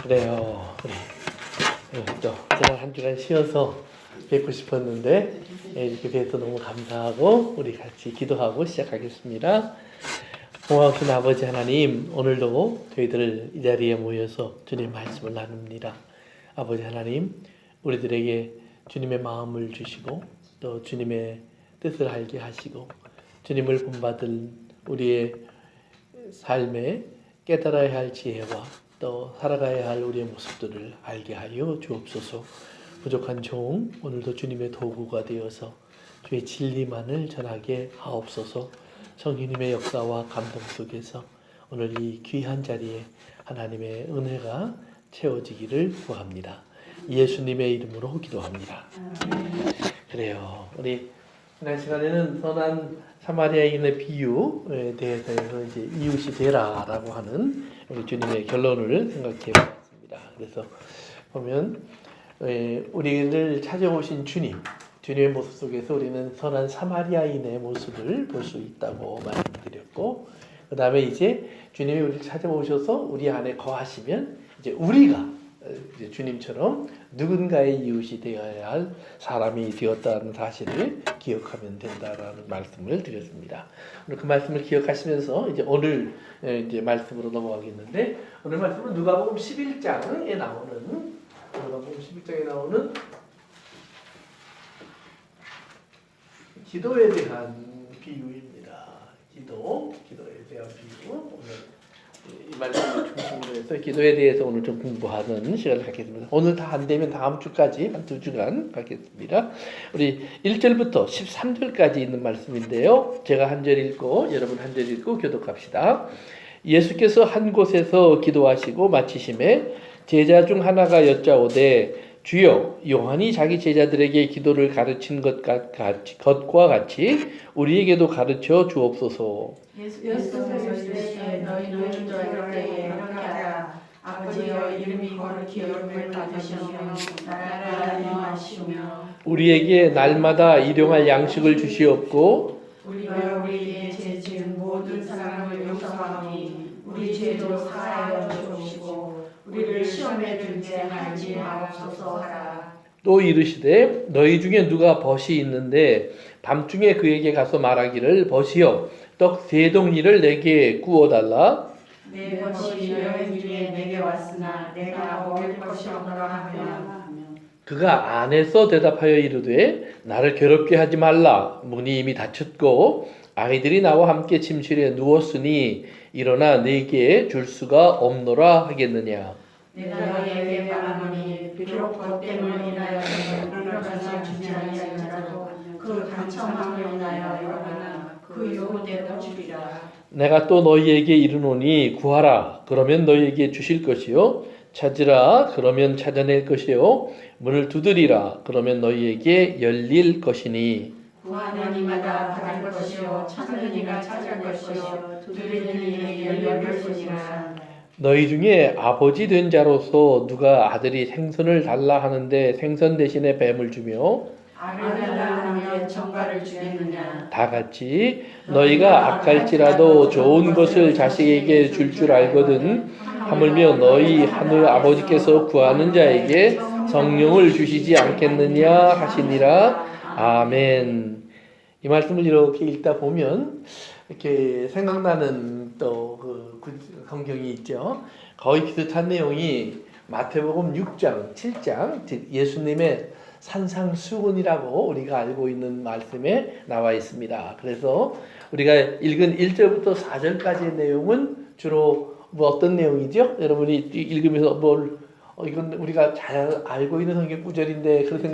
그래요. 또 지난 한 주간 쉬어서 뵙고 싶었는데 이렇게 뵈서 너무 감사하고 우리 같이 기도하고 시작하겠습니다. 고마우신 아버지 하나님, 오늘도 저희들 이 자리에 모여서 주님 말씀을 나눕니다. 아버지 하나님, 우리들에게 주님의 마음을 주시고 또 주님의 뜻을 알게 하시고 주님을 본받을 우리의 삶에 깨달아야 할 지혜와 또 살아가야 할 우리의 모습들을 알게 하여 주옵소서. 부족한 종 오늘도 주님의 도구가 되어서 주의 진리만을 전하게 하옵소서. 성령님의 역사와 감동 속에서 오늘 이 귀한 자리에 하나님의 은혜가 채워지기를 구합니다. 예수님의 이름으로 기도합니다. 그래요. 우리 지난 시간에는 선한 사마리아인의 비유에 대해서 이제 이웃이 되라라고 하는 우리 주님의 결론을 생각해 보았습니다. 그래서 보면 우리를 찾아오신 주님의 모습 속에서 우리는 선한 사마리아인의 모습을 볼 수 있다고 말씀드렸고, 그 다음에 이제 주님이 우리를 찾아오셔서 우리 안에 거하시면 이제 우리가 이제 주님처럼 누군가의 이웃이 되어야 할 사람이 되었다는 사실을 기억하면 된다라는 말씀을 드렸습니다. 오늘 그 말씀을 기억하시면서 이제 오늘 이제 말씀으로 넘어가겠는데, 오늘 말씀은 누가복음 11장에 나오는 기도에 대한 비유입니다. 기도에 대한 비유. 오늘 이 말씀을 중심으로 해서 기도에 대해서 오늘 좀 공부하는 시간을 갖겠습니다. 오늘 다 안 되면 다음 주까지 한 2주간 갖겠습니다. 우리 1절부터 13절까지 있는 말씀인데요. 제가 한 절 읽고 여러분 한 절 읽고 교독합시다. 예수께서 한 곳에서 기도하시고 마치심에 제자 중 하나가 여짜오되 주여, 요한이 자기 제자들에게 기도를 가르친 것과 같이 우리에게도 가르쳐 주옵소서. 예수께서 이르시되 너희는 기도할 때에 이렇게 하라. 아버지여, 이름이 거룩히 여김을 받으시며 나라가 임하시며 우리에게 날마다 일용할 양식을 주시옵고 우리가 우리에게 죄지은 모든 사람을 용서하니 우리 죄도 사하여 주옵시고 우리를 시험에 들게 하지 마옵소서 하라. 또 이르시되 너희 중에 누가 벗이 있는데 밤중에 그에게 가서 말하기를 벗이여 떡 3덩이를 내게 구워달라. 내 벗이 여행 중에 내게 왔으나 내가 먹을 것이 없노라 하면 그가 안에서 대답하여 이르되 나를 괴롭게 하지 말라. 문이 이미 닫혔고 아이들이 나와 함께 침실에 누웠으니 일어나 내게 줄 수가 없노라 하겠느냐. 내가 너희에게 말하노니 비록 것 때문에 인하여 일어나서 주지 아니하리라도 그 간청함을 인하여 일어나나 그 요구대로 주리라. 내가 또 너희에게 이르노니 구하라. 그러면 너희에게 주실 것이요. 찾으라. 그러면 찾아낼 것이요. 문을 두드리라. 그러면 너희에게 열릴 것이니. 구하는 이마다 받을 것이요 찾는 이가 찾을 것이요 두드리는 이에게 열릴 것이니라. 너희 중에 아버지 된 자로서 누가 아들이 생선을 달라 하는데 생선 대신에 뱀을 주며 알을 달라 하면 정갈을 주겠느냐. 다 같이 너희가 악할지라도 좋은 것을 자식에게 줄 줄 알거든 하물며 너희 하늘 아버지께서 구하는 자에게 성령을 주시지 않겠느냐 하시니라. 아멘. 이 말씀을 이렇게 읽다 보면 이렇게 생각나는 또 그 성경이 있죠. 거의 비슷한 내용이 마태복음 6장, 7장 예수님의 산상수훈이라고 우리가 알고 있는 말씀에 나와 있습니다. 그래서 우리가 읽은 1절부터 4절까지의 내용은 주로 어떤 내용이죠? 여러분이 읽으면서 이건 우리가 잘 알고 있는 성경 구절인데 그렇게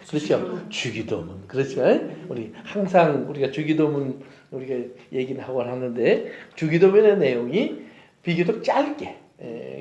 그렇죠. 주기도문. 그렇죠. 우리 항상 우리가 주기도문 우리가 얘기는 하곤 하는데 주기도문의 내용이 비교적 짧게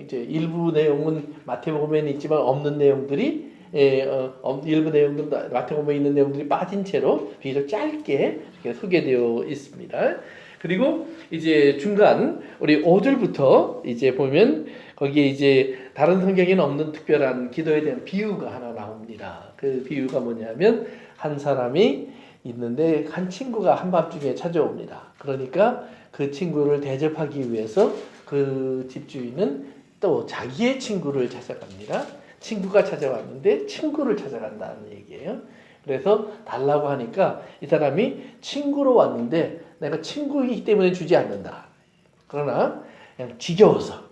이제 일부 내용은 마태복음에는 있지만 없는 내용들이 일부 내용들은 마태복음에 있는 내용들이 빠진 채로 비교적 짧게 이렇게 소개되어 있습니다. 그리고 이제 중간 우리 5절부터 이제 보면 거기에 이제 다른 성경에는 없는 특별한 기도에 대한 비유가 하나 나옵니다. 그 비유가 뭐냐면 한 사람이 있는데 한 친구가 한밤중에 찾아옵니다. 그러니까 그 친구를 대접하기 위해서 그 집주인은 또 자기의 친구를 찾아갑니다. 친구가 찾아왔는데 친구를 찾아간다는 얘기예요. 그래서 달라고 하니까 이 사람이 친구로 왔는데 내가 친구이기 때문에 주지 않는다. 그러나 그냥 지겨워서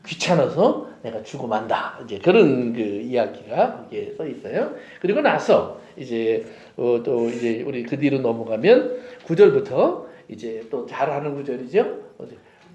귀찮아서 내가 주고 만다. 이제 그런 그 이야기가 거기에 써 있어요. 그리고 나서 이제 또 이제 우리 그 뒤로 넘어가면 9절부터 이제 또 잘하는 구절이죠.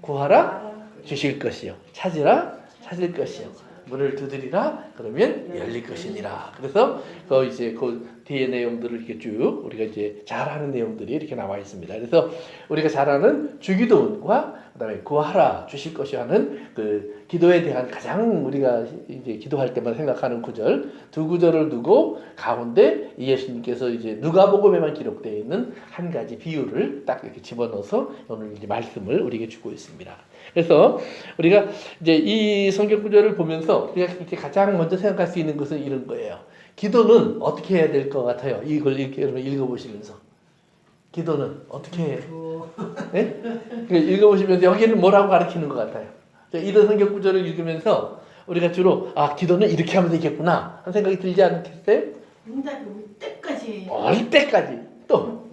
구하라 주실 것이요, 찾으라 찾을 것이요, 문을 두드리라 그러면 열릴 것이니라. 그래서 그 이제 그 뒤에 내용들을 이렇게 쭉 우리가 이제 잘하는 내용들이 이렇게 나와 있습니다. 그래서 우리가 잘하는 주기도문과 그다음에 구하라 주실 것이 하는 그 기도에 대한 가장 우리가 이제 기도할 때만 생각하는 구절, 두 구절을 두고 가운데 예수님께서 이제 누가복음에만 기록되어 있는 한 가지 비유를 딱 이렇게 집어넣어서 오늘 이제 말씀을 우리에게 주고 있습니다. 그래서 우리가 이제 이 성경 구절을 보면서 우리가 이렇게 가장 먼저 생각할 수 있는 것은 이런 거예요. 기도는 어떻게 해야 될 것 같아요? 이걸 이렇게 여러분 읽어보시면서 기도는 어떻게 해요? 네? 읽어보시면서 여기는 뭐라고 가르치는 것 같아요? 이런 성경 구절을 읽으면서 우리가 주로 기도는 이렇게 하면 되겠구나 하는 생각이 들지 않겠어요? 응답이 올 때까지. 올 때까지 또.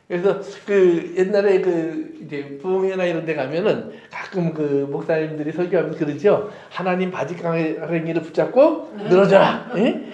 그래서 그 옛날에 그 이제 부흥회나 이런 데 가면은 가끔 그 목사님들이 설교하면서 그러죠. 하나님 바지가랑이를 붙잡고 늘어져라. 예?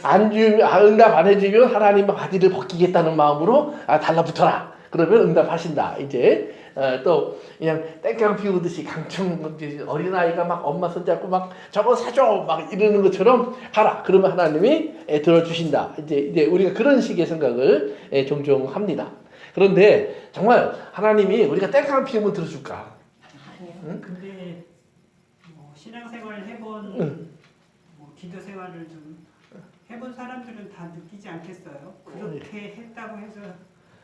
응답 안 해주면 하나님 바지를 벗기겠다는 마음으로 달라붙어라. 그러면 응답하신다. 이제 또 그냥 땡깡 피우듯이 강청 어린아이가 막 엄마 손잡고 막 저거 사줘 막 이러는 것처럼 하라. 그러면 하나님이 들어주신다. 이제 우리가 그런 식의 생각을 종종 합니다. 그런데 정말 하나님이 우리가 땡깡 피우면 들어줄까? 아니요. 응? 근데 뭐 신앙생활을 해본 뭐 기도 생활을 좀 해본 사람들은 다 느끼지 않겠어요? 그렇게 했다고 해서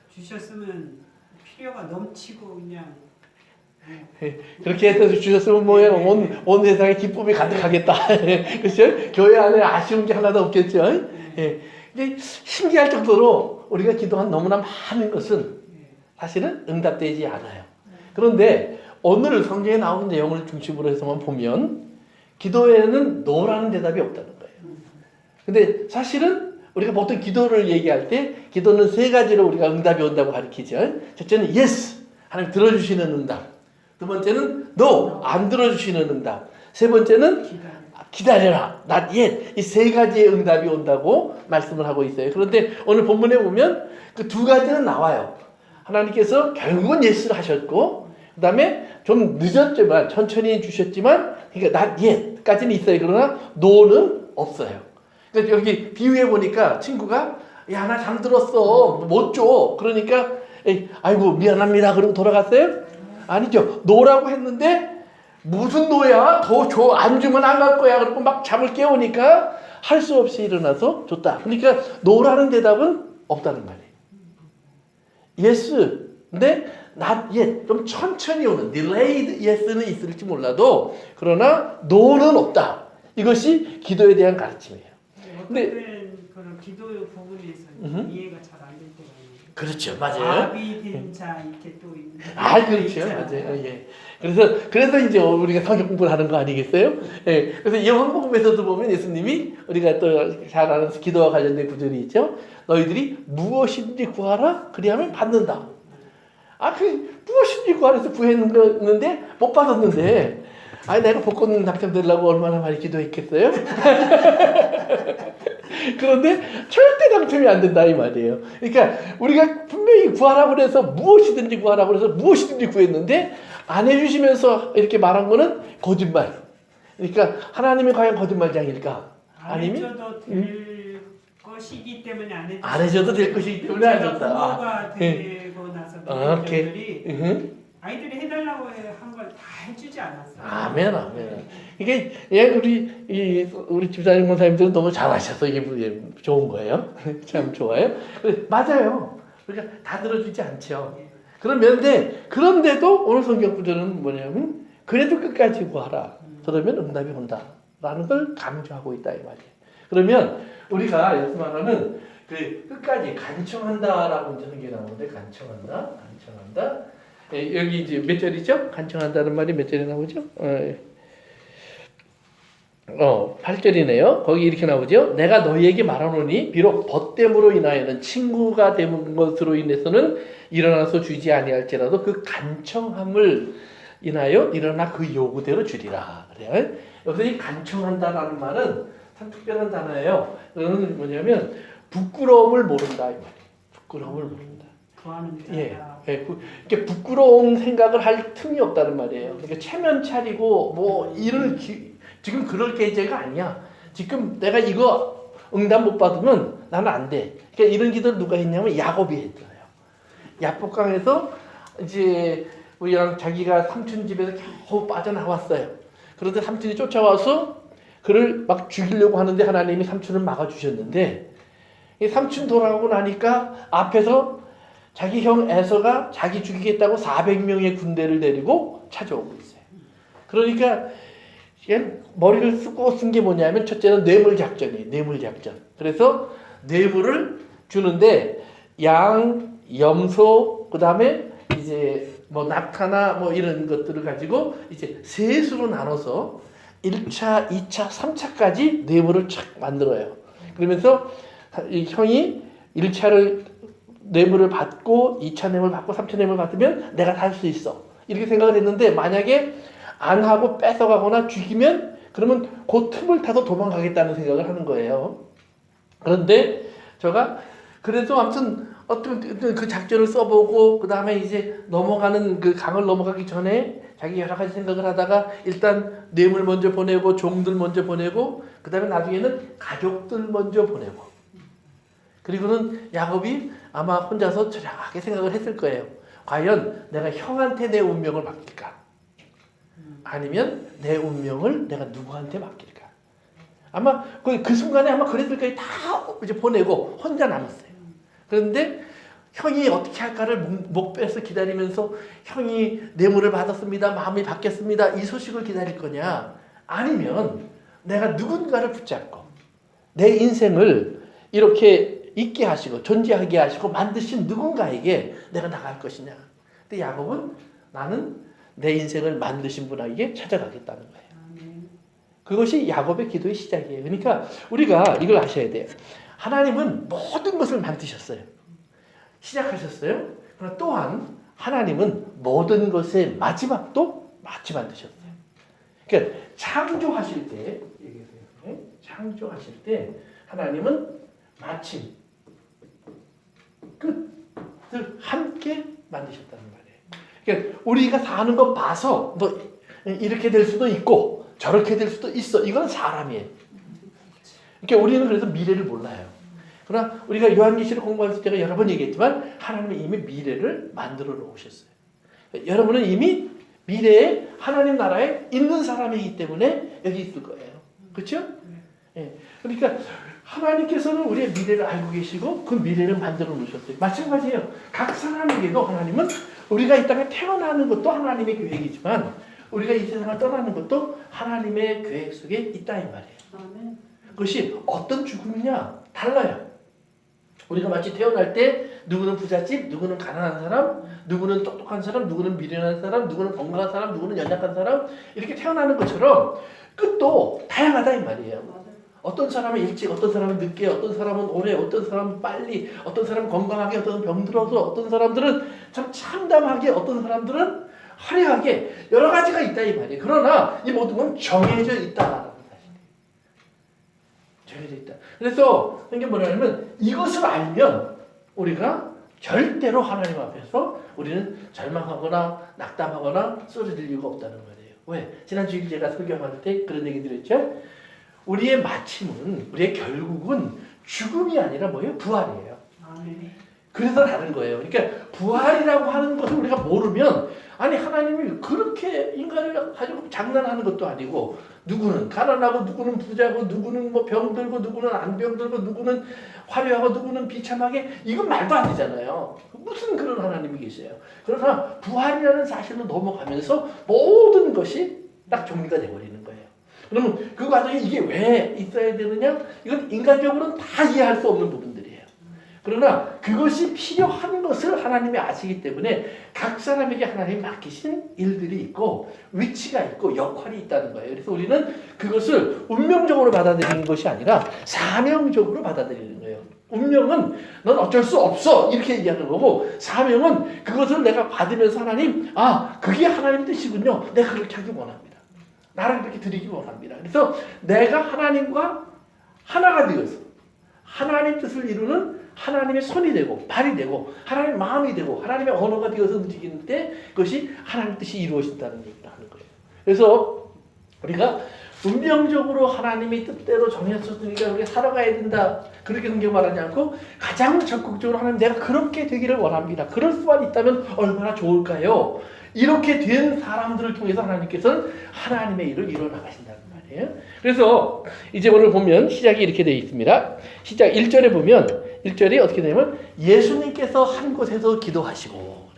주셨으면 필요가 넘치고 그냥 그렇게 해서 주셨으면 뭐예요? 온 세상에 기쁨이 가득하겠다. 그렇죠? 교회 안에 아쉬운 게 하나도 없겠죠. 이게 신기할 정도로 우리가 기도한 너무나 많은 것은 사실은 응답되지 않아요. 그런데 오늘 성경에 나오는 내용을 중심으로 해서만 보면 기도에는 노라는 대답이 없다는 거예요. 근데 사실은 우리가 보통 기도를 얘기할 때 기도는 세 가지로 우리가 응답이 온다고 가르치죠. 첫째는 yes, 하나님 들어주시는 응답. 두 번째는 no, 안 들어주시는 응답. 세 번째는 기다려라, not yet. 이 세 가지의 응답이 온다고 말씀을 하고 있어요. 그런데 오늘 본문에 보면 그 두 가지는 나와요. 하나님께서 결국은 예스를 하셨고, 그 다음에 좀 늦었지만 천천히 주셨지만, 그러니까 not yet까지는 있어요. 그러나 no는 없어요. 그러니까 여기 비유해 보니까 친구가 야, 나 잠들었어, 못 줘. 그러니까 아이고 미안합니다. 그러고 돌아갔어요? 아니죠. no라고 했는데 무슨 노야? 더 줘. 안 주면 안 갈 거야. 그리고 막 잠을 깨우니까 할 수 없이 일어나서 줬다. 그러니까 노라는 대답은 없다는 말이에요. yes. 근데 not yet. 좀 천천히 오는 delayed yes는 있을지 몰라도 그러나 no는 없다. 이것이 기도에 대한 가르침이에요. 어떤 그런 기도 부분에서 이해가 잘 안 될 때가 있어요. 그렇죠. 맞아요. 아비된 자 이렇게 또 있는. 그렇죠. 맞아요. 예. 그래서 이제 우리가 성경 공부를 하는 거 아니겠어요? 예. 그래서 요한복음에서도 보면 예수님이 우리가 또 잘 아는 기도와 관련된 구절이 있죠. 너희들이 무엇인지 구하라. 그리하면 받는다. 무엇인지 구하라 해서 구했는데 못 받았는데 내가 복권 당첨되려고 얼마나 많이 기도했겠어요? 그런데 절대 당첨이 안 된다 이 말이에요. 그러니까 우리가 분명히 구하라고 그래서 무엇이든지 구하라고 그래서 무엇이든지 구했는데 안 해주시면서 이렇게 말한 거는 거짓말. 그러니까 하나님이 과연 거짓말장일까? 안 해줘도 될 것이기 때문에 안 해줘도 될 것이기 때문에 안 줬다. 부모가 되고 나서 부모들이 아이들이 해달라고 한 걸 다 해주지 않았어요. 아멘. 이게 우리 집사님 권사님들은 너무 잘하셔서 이게 좋은 거예요. 참 좋아요. 맞아요. 그러니까 다 들어주지 않죠. 그런데도 오늘 성경 구절은 뭐냐면 그래도 끝까지 구하라. 그러면 응답이 온다라는 걸 강조하고 있다 이 말이에요. 그러면 우리가 여기서 말하는 그 끝까지 간청한다라고 이제 성경에 나오는데 간청한다. 여기 이제 몇 절이죠? 간청한다는 말이 몇 절에 나오죠? 8절이네요. 거기 이렇게 나오죠. 내가 너희에게 말하노니 비록 벗됨으로 인하여는 친구가 된 것으로 인해서는 일어나서 주지 아니할지라도 그 간청함을 인하여 일어나 그 요구대로 주리라. 그래요. 여기서 이 간청한다라는 말은 참 특별한 단어예요. 그거는 뭐냐면 부끄러움을 모른다 이 말이에요. 부끄러움을 모른다. 구하는 예, 자가 이렇게 부끄러운 생각을 할 틈이 없다는 말이에요. 그러니까 체면 차리고 뭐 일을 지금 그럴 계제가 아니야. 지금 내가 이거 응답 못 받으면 나는 안 돼. 그러니까 이런 기도를 누가 했냐면 야곱이 했어요. 야복강에서 이제 우리랑 자기가 삼촌 집에서 겨우 빠져나왔어요. 그런데 삼촌이 쫓아와서 그를 막 죽이려고 하는데 하나님이 삼촌을 막아주셨는데 이 삼촌 돌아오고 나니까 앞에서 자기 형 에서가 자기 죽이겠다고 400명의 군대를 데리고 찾아오고 있어요. 그러니까 머리를 쓰고 쓴 게 뭐냐면 첫째는 뇌물 작전이에요. 뇌물 작전. 그래서 뇌물을 주는데 양, 염소, 그 다음에 이제 뭐 낙타나 뭐 이런 것들을 가지고 이제 셋으로 나눠서 1차, 2차, 3차까지 뇌물을 착 만들어요. 그러면서 이 형이 1차를 뇌물을 받고 2차 뇌물 받고 3차 뇌물 받으면 내가 다 할 수 있어. 이렇게 생각을 했는데 만약에 안 하고 뺏어가거나 죽이면 그러면 그 틈을 타서 도망가겠다는 생각을 하는 거예요. 그런데 제가 그래서 아무튼 어떤 그 작전을 써보고 그 다음에 이제 넘어가는 그 강을 넘어가기 전에 자기 여러 가지 생각을 하다가 일단 뇌물 먼저 보내고 종들 먼저 보내고 그 다음에 나중에는 가족들 먼저 보내고 그리고는 야곱이 아마 혼자서 저렴하게 생각을 했을 거예요. 과연 내가 형한테 내 운명을 맡길까? 아니면 내 운명을 내가 누구한테 맡길까? 아마 그 순간에 아마 그랬을 거예요. 다 이제 보내고 혼자 남았어요. 그런데 형이 어떻게 할까를 목 빼서 기다리면서 형이 뇌물을 받았습니다. 마음이 바뀌었습니다. 이 소식을 기다릴 거냐? 아니면 내가 누군가를 붙잡고 내 인생을 이렇게 있게 하시고 존재하게 하시고 만드신 누군가에게 내가 나갈 것이냐? 근데 야곱은 나는 내 인생을 만드신 분에게 찾아가겠다는 거예요. 그것이 야곱의 기도의 시작이에요. 그러니까 우리가 이걸 아셔야 돼요. 하나님은 모든 것을 만드셨어요. 시작하셨어요. 그러나 또한 하나님은 모든 것의 마지막도 마치 만드셨어요. 그러니까 창조하실 때, 창조하실 때 하나님은 마침 끝을 함께 만드셨다는 말이에요. 그러니까 우리가 사는 거 봐서 너 이렇게 될 수도 있고 저렇게 될 수도 있어. 이건 사람이에요. 그러니까 우리는 그래서 미래를 몰라요. 그러나 우리가 요한계시를 공부할 때 제가 여러 번 얘기했지만 하나님은 이미 미래를 만들어 놓으셨어요. 여러분은 이미 미래에 하나님 나라에 있는 사람이기 때문에 여기 있을 거예요. 그렇죠? 예. 그러니까 하나님께서는 우리의 미래를 알고 계시고 그 미래를 만들어 놓으셨어요. 마찬가지예요. 각 사람에게도 하나님은 우리가 이 땅에 태어나는 것도 하나님의 계획이지만 우리가 이 세상을 떠나는 것도 하나님의 계획 속에 있다 이 말이에요. 그것이 어떤 죽음이냐 달라요. 우리가 마치 태어날 때 누구는 부잣집, 누구는 가난한 사람, 누구는 똑똑한 사람, 누구는 미련한 사람, 누구는 건강한 사람, 누구는 연약한 사람 이렇게 태어나는 것처럼 끝도 다양하다 이 말이에요. 어떤 사람은 일찍, 어떤 사람은 늦게, 어떤 사람은 오래, 어떤 사람은 빨리, 어떤 사람은 건강하게, 어떤 사람은 병들어서, 어떤 사람들은 참 참담하게, 어떤 사람들은 화려하게 여러 가지가 있다 이 말이에요. 그러나 이 모든 건 정해져 있다라는 사실이에요. 정해져 있다. 그래서 이게 뭐냐면 이것을 알면 우리가 절대로 하나님 앞에서 우리는 절망하거나 낙담하거나 쓰러질 이유가 없다는 말이에요. 왜? 지난 주일 제가 설교할 때 그런 얘기 드렸죠. 우리의 마침은, 우리의 결국은 죽음이 아니라 뭐예요? 부활이에요. 그래서 다른 거예요. 그러니까 부활이라고 하는 것을 우리가 모르면 아니 하나님이 그렇게 인간을 가지고 장난하는 것도 아니고 누구는 가난하고 누구는 부자고 누구는 뭐 병들고 누구는 안 병들고 누구는 화려하고 누구는 비참하게 이건 말도 안 되잖아요. 무슨 그런 하나님이 계세요. 그러나 부활이라는 사실로 넘어가면서 모든 것이 딱 정리가 돼버리는 거예요. 그러면 그 과정에 이게 왜 있어야 되느냐? 이건 인간적으로는 다 이해할 수 없는 부분들이에요. 그러나 그것이 필요한 것을 하나님이 아시기 때문에 각 사람에게 하나님이 맡기신 일들이 있고 위치가 있고 역할이 있다는 거예요. 그래서 우리는 그것을 운명적으로 받아들이는 것이 아니라 사명적으로 받아들이는 거예요. 운명은 넌 어쩔 수 없어 이렇게 얘기하는 거고, 사명은 그것을 내가 받으면서 하나님, 아 그게 하나님 뜻이군요. 내가 그렇게 하기 원합니다. 나를 그렇게 드리기 원합니다. 그래서 내가 하나님과 하나가 되어서 하나님 뜻을 이루는 하나님의 손이 되고 발이 되고 하나님의 마음이 되고 하나님의 언어가 되어서 움직이는 때 그것이 하나님 뜻이 이루어진다는 얘기를 하는 거예요. 그래서 우리가 운명적으로 하나님의 뜻대로 정했으니까 우리가 살아가야 된다 그렇게 성경 말하지 않고 가장 적극적으로 하나님 내가 그렇게 되기를 원합니다. 그럴 수만 있다면 얼마나 좋을까요? 이렇게 된 사람들을 통해서 하나님께서는 하나님의 일을 이뤄나가신다는 말이에요. 그래서 이제 오늘 보면 시작이 이렇게 되어 있습니다. 시작 1절에 보면 1절이 어떻게 되냐면 예수님께서 한 곳에서 기도하시고,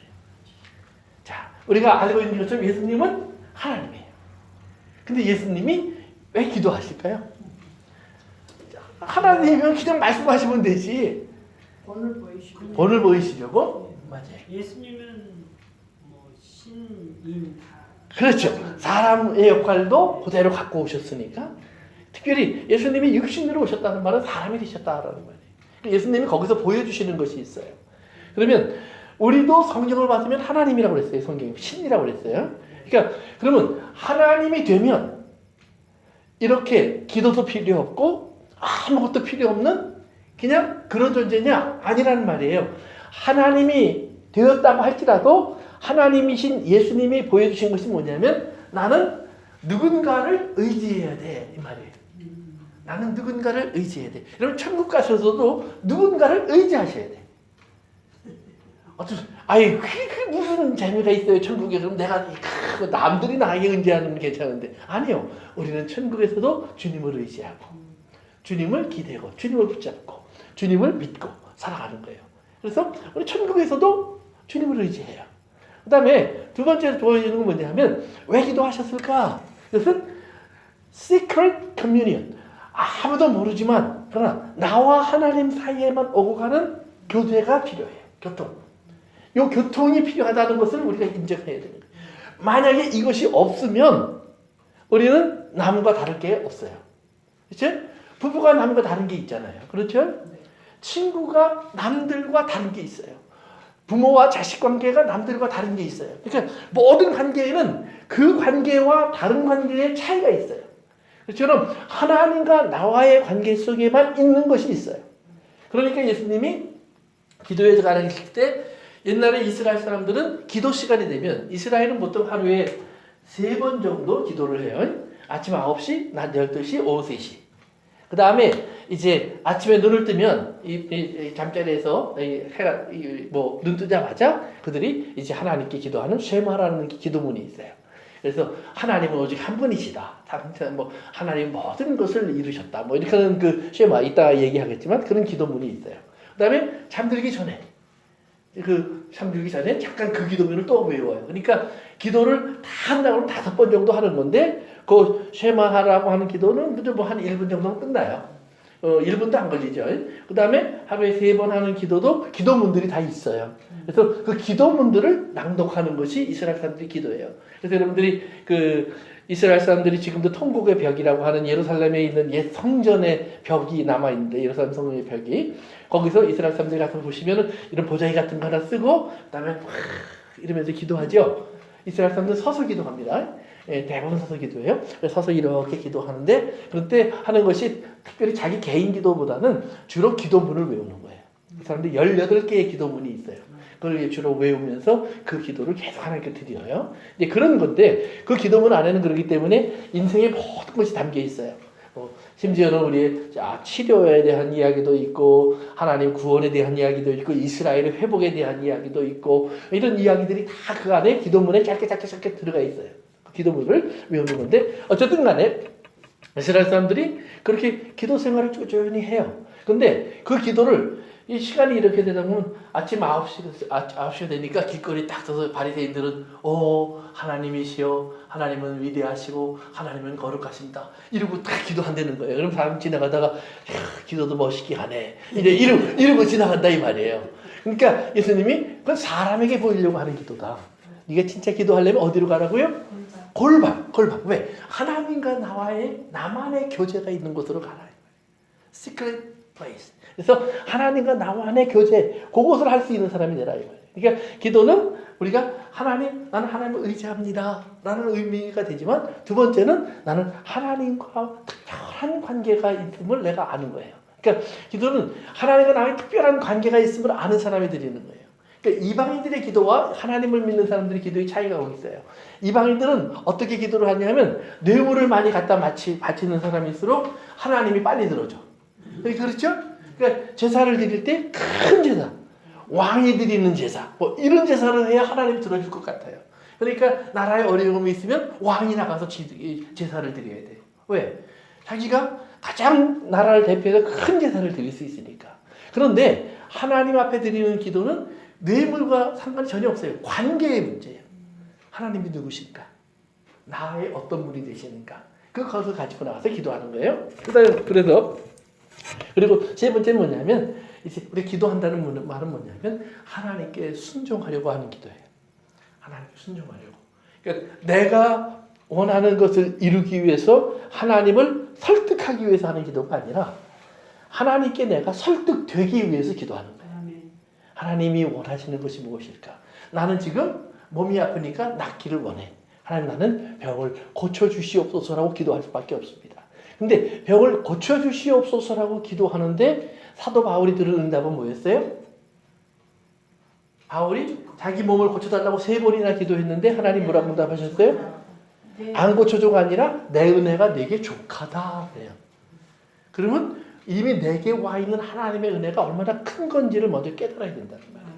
자 우리가 알고 있는 것처럼 예수님은 하나님이에요. 근데 예수님이 왜 기도하실까요? 하나님이면 그냥 말씀하시면 되지. 본을 보이시려고? 맞아요. 예수님은 뭐 신인 다. 그렇죠. 사람의 역할도 그대로 갖고 오셨으니까. 특별히 예수님이 육신으로 오셨다는 말은 사람이 되셨다라는 말이에요. 예수님이 거기서 보여주시는 것이 있어요. 그러면 우리도 성경을 받으면 하나님이라고 그랬어요. 성경이 신이라고 그랬어요. 그러니까 그러면 하나님이 되면 이렇게 기도도 필요 없고 아무것도 필요 없는 그냥 그런 존재냐? 아니라는 말이에요. 하나님이 되었다고 할지라도 하나님이신 예수님이 보여주신 것이 뭐냐면 나는 누군가를 의지해야 돼 이 말이에요. 나는 누군가를 의지해야 돼. 여러분 천국 가셔서도 누군가를 의지하셔야 돼. 아이 그게 무슨 재미가 있어요 천국에. 그럼 내가 남들이 나에게 의지하는 건 괜찮은데 아니요. 우리는 천국에서도 주님을 의지하고 주님을 기대고 주님을 붙잡고 주님을 믿고 살아가는 거예요. 그래서 우리 천국에서도 주님을 의지해요. 그 다음에 두 번째로 보여주는 건 뭐냐면 왜 기도하셨을까? 그것은 secret communion. 아무도 모르지만 그러나 나와 하나님 사이에만 오고 가는 교제가 필요해요. 교통. 이 교통이 필요하다는 것을 우리가 인정해야 되는 거예요. 만약에 이것이 없으면 우리는 남과 다를 게 없어요. 그렇죠? 부부가 남과 다른 게 있잖아요. 그렇죠? 친구가 남들과 다른 게 있어요. 부모와 자식 관계가 남들과 다른 게 있어요. 그러니까 모든 관계에는 그 관계와 다른 관계의 차이가 있어요. 그처럼 하나님과 나와의 관계 속에만 있는 것이 있어요. 그러니까 예수님이 기도에 가르칠 때 옛날에 이스라엘 사람들은 기도 시간이 되면 이스라엘은 보통 하루에 3번 정도 기도를 해요. 아침 9시, 낮 12시, 오후 3시. 그 다음에 이제 아침에 눈을 뜨면 이 잠자리에서 해가 눈 뜨자마자 그들이 이제 하나님께 기도하는 쉐마라는 기도문이 있어요. 그래서 하나님은 오직 한 분이시다. 하나님 모든 것을 이루셨다. 이렇게 하는 그 쉐마 이따가 얘기하겠지만 그런 기도문이 있어요. 그 다음에 잠들기 전에 잠깐 그 기도문을 또 외워요. 그러니까 기도를 다 한다고 5번 정도 하는 건데 그 쉐마하라고 하는 기도는 뭐 한 1분 정도는 끝나요. 1분도 안 걸리죠. 그 다음에 하루에 3번 하는 기도도 기도문들이 다 있어요. 그래서 그 기도문들을 낭독하는 것이 이스라엘 사람들의 기도예요. 그래서 여러분들이 이스라엘 사람들이 지금도 통곡의 벽이라고 하는 예루살렘에 있는 옛 성전의 벽이 남아있는데 예루살렘 성전의 벽이 거기서 이스라엘 사람들이 가서 보시면은 이런 보자기 같은 거 하나 쓰고 그다음에 이러면서 기도하죠. 이스라엘 사람들은 서서 기도합니다. 대부분 서서 기도해요. 서서 이렇게 기도하는데 그때 하는 것이 특별히 자기 개인 기도보다는 주로 기도문을 외우는 거예요. 그 사람들이 18개의 기도문이 있어요. 그걸 주로 외우면서 그 기도를 계속 하나님께 드려요. 이제 그런 건데 그 기도문 안에는 그렇기 때문에 인생의 모든 것이 담겨 있어요. 심지어는 우리의 치료에 대한 이야기도 있고 하나님 구원에 대한 이야기도 있고 이스라엘의 회복에 대한 이야기도 있고 이런 이야기들이 다 그 안에 기도문에 짧게 들어가 있어요. 그 기도문을 외우는 건데 어쨌든 간에 이스라엘 사람들이 그렇게 기도 생활을 꾸준히 해요. 근데 그 기도를 이 시간이 이렇게 되다 보면 아침 9시가 되니까 길거리 딱 서서 바리새인들은 하나님이시여, 하나님은 위대하시고 하나님은 거룩하십니다 이러고 딱 기도한다는 거예요. 그럼 사람 지나가다가 기도도 멋있게 하네 이제 이러고 지나간다 이 말이에요. 그러니까 예수님이 그건 사람에게 보이려고 하는 기도다. 네가 진짜 기도하려면 어디로 가라고요? 골방. 왜? 하나님과 나만의 교제가 있는 곳으로 가라. Secret place. 그래서 하나님과 나만의 교제, 그곳을 할 수 있는 사람이 되라 이 말이에요. 그러니까 기도는 우리가 나는 하나님을 의지합니다 라는 의미가 되지만, 두 번째는 나는 하나님과 특별한 관계가 있음을 내가 아는 거예요. 그러니까 기도는 하나님과 나의 특별한 관계가 있음을 아는 사람이 드리는 거예요. 그러니까 이방인들의 기도와 하나님을 믿는 사람들의 기도의 차이가 있어요. 이방인들은 어떻게 기도를 하냐면 뇌물을 많이 갖다 바치는 사람일수록 하나님이 빨리 들어줘. 그렇죠? 그러니까 제사를 드릴 때 큰 제사, 왕이 드리는 제사, 뭐 이런 제사를 해야 하나님이 들어줄 것 같아요. 그러니까 나라에 어려움이 있으면 왕이 나가서 제사를 드려야 돼요. 왜? 자기가 가장 나라를 대표해서 큰 제사를 드릴 수 있으니까. 그런데 하나님 앞에 드리는 기도는 뇌물과 상관이 전혀 없어요. 관계의 문제예요. 하나님이 누구신가? 나의 어떤 분이 되시는가? 그것을 가지고 나와서 기도하는 거예요. 그래서 그리고 세 번째는 뭐냐면, 이제 우리 기도한다는 말은 뭐냐면 하나님께 순종하려고 하는 기도예요. 하나님께 순종하려고. 그러니까 내가 원하는 것을 이루기 위해서 하나님을 설득하기 위해서 하는 기도가 아니라 하나님께 내가 설득되기 위해서 기도하는 거예요. 하나님이 원하시는 것이 무엇일까? 나는 지금 몸이 아프니까 낫기를 원해. 하나님, 나는 병을 고쳐주시옵소서라고 기도할 수밖에 없습니다. 근데 병을 고쳐주시옵소서라고 기도하는데 사도 바울이 들은 응답은 뭐였어요? 바울이 자기 몸을 고쳐달라고 3번이나 기도했는데 하나님 뭐라고 응답하셨어요? 안 고쳐줘가 아니라 내 은혜가 내게 족하다 그래요. 그러면 이미 내게 와 있는 하나님의 은혜가 얼마나 큰 건지를 먼저 깨달아야 된다는 말이에요.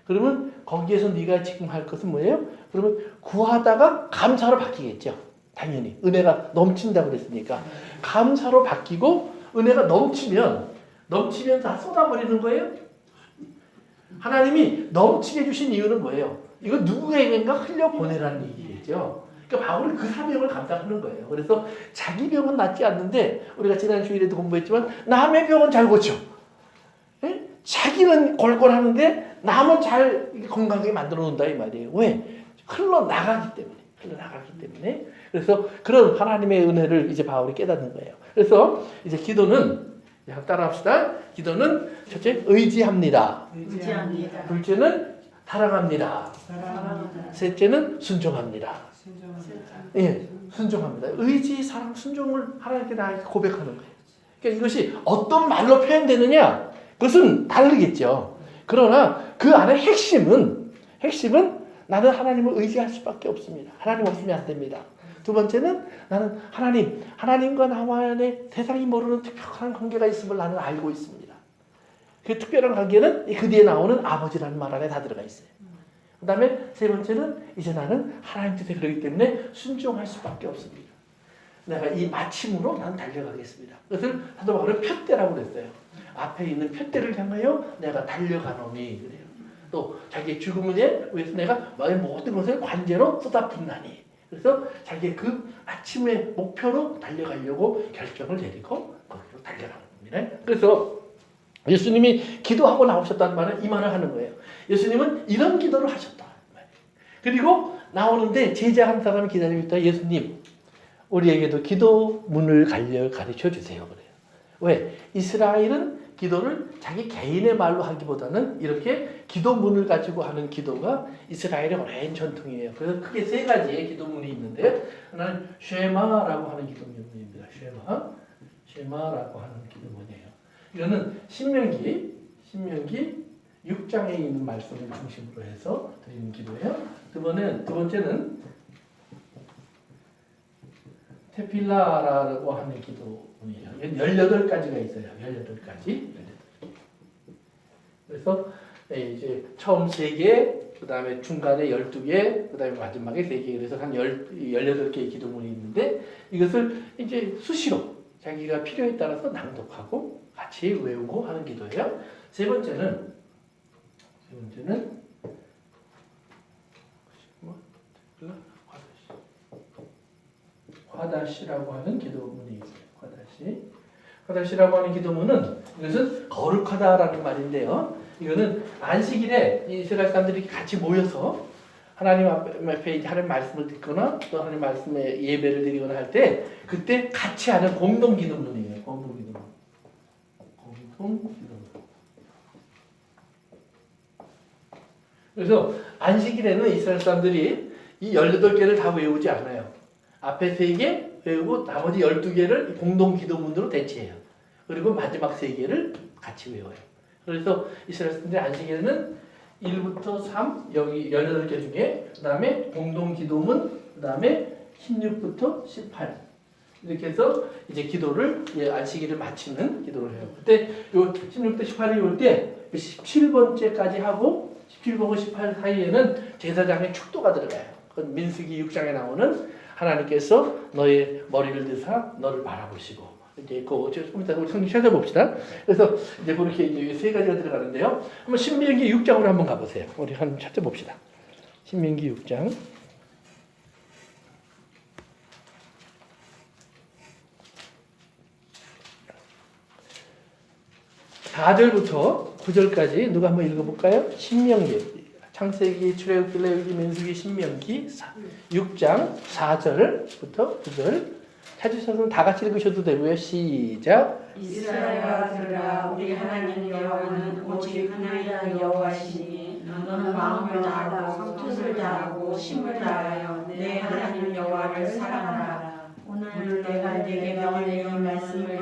그러면 거기에서 네가 지금 할 것은 뭐예요? 그러면 구하다가 감사로 바뀌겠죠. 당연히 은혜가 넘친다고 그랬으니까 감사로 바뀌고, 은혜가 넘치면 다 쏟아버리는 거예요. 하나님이 넘치게 주신 이유는 뭐예요? 이거 누구에게인가 흘려보내라는 얘기겠죠. 그러니까 바울은 그 사명을 감당하는 거예요. 그래서 자기 병은 낫지 않는데, 우리가 지난 주일에도 공부했지만 남의 병은 잘 고쳐. 에? 자기는 골골하는데 남은 잘 건강하게 만들어 놓는다 이 말이에요. 왜? 흘러나가기 때문에. 그래서 그런 하나님의 은혜를 이제 바울이 깨닫는 거예요. 그래서 이제 기도는, 따라합시다. 기도는 첫째 의지합니다. 둘째는 사랑합니다. 셋째는 순종합니다. 예, 순종합니다. 의지, 사랑, 순종을 하나님께 나에게 고백하는 거예요. 그러니까 이것이 어떤 말로 표현되느냐, 그것은 다르겠죠. 그러나 그 안에 핵심은 나는 하나님을 의지할 수밖에 없습니다. 하나님 없으면 안 됩니다. 두 번째는 나는 하나님과 나와의 세상이 모르는 특별한 관계가 있음을 나는 알고 있습니다. 그 특별한 관계는 그 뒤에 나오는 아버지라는 말 안에 다 들어가 있어요. 그 다음에 세 번째는 이제 나는 하나님 뜻에 그러기 때문에 순종할 수밖에 없습니다. 내가 이 마침으로 나는 달려가겠습니다. 그것을 사도 바울은 표대라고 그랬어요. 앞에 있는 표대를 향하여 내가 달려가노니 그래요. 또 자기의 죽음을 위해서 내가 나의 모든 것을 관제로 쏟아붓나니. 그래서 자기의 그 아침의 목표로 달려가려고 결정을 내리고 거기로 달려가는 겁니다. 그래서 예수님이 기도하고 나오셨다는 말은 이 말을 하는 거예요. 예수님은 이런 기도를 하셨다. 그리고 나오는데 제자 한 사람이 기다리고 있다. 예수님, 우리에게도 기도문을 가르쳐 주세요. 그래요. 왜? 이스라엘은 기도를 자기 개인의 말로 하기보다는 이렇게 기도문을 가지고 하는 기도가 이스라엘의 오랜 전통이에요. 그래서 크게 3가지의 기도문이 있는데요. 하나는 쉐마라고 하는 기도문입니다. 쉐마라고 하는 기도문이에요. 이거는 신명기 6장에 있는 말씀을 중심으로 해서 드리는 기도예요. 두 번째는 테필라라고 하는 기도문이에요. 18가지가 있어요. 18가지. 그래서 이제 처음 3개, 그 다음에 중간에 12개, 그 다음에 마지막에 3개. 그래서 한 18개의 기도문이 있는데, 이것을 이제 수시로 자기가 필요에 따라서 낭독하고 같이 외우고 하는 기도예요. 세 번째는 화다시라고 하는 기도문이 있어요. 화다시라고 하는 기도문은 이것은 거룩하다라는 말인데요. 이거는 안식일에 이스라엘 사람들이 같이 모여서 하나님 앞에 이제 하나님 말씀을 듣거나 또 하나님 말씀에 예배를 드리거나 할 때 그때 같이 하는 공동 기도문이에요. 공동 기도문. 그래서 안식일에는 이스라엘 사람들이 이 18개를 다 외우지 않아요. 앞에 3개 외우고 나머지 12개를 공동 기도문으로 대체해요. 그리고 마지막 3개를 같이 외워요. 그래서 이스라엘 사람들이 안식일에는 1부터 3 여기 18개 중에 그 다음에 공동 기도문 그 다음에 16부터 18 이렇게 해서 이제 기도를 안식일을 마치는 기도를 해요. 그때 요 16부터 18이 올 때 17번째까지 하고 17번과 18 사이에는 제사장의 축도가 들어가요. 그건 민수기 6장에 나오는 하나님께서 너의 머리를 드사 너를 바라보시고 이제 좀 이따 성경 찾아봅시다. 그래서 이제 그렇게 이제 세 가지가 들어가는데요. 한번 신명기 6장으로 한번 가보세요. 우리 한번 찾아봅시다. 신명기 6장. 4절부터 9절까지 누가 한번 읽어볼까요? 신명기, 창세기, 출애굽기, 레위기, 민수기, 신명기 6장 4절부터 9절 찾으셔서 다 같이 읽으셔도 되고요. 시작. 이스라엘아 들으라. 우리 하나님 여호와는 오직 하나이라 여호와시니 너는 마음을 다하고 뜻을 다하고 힘을 다하여 내 하나님 여호와를 사랑하라. 오늘 내가 네게 명하는 이 말씀을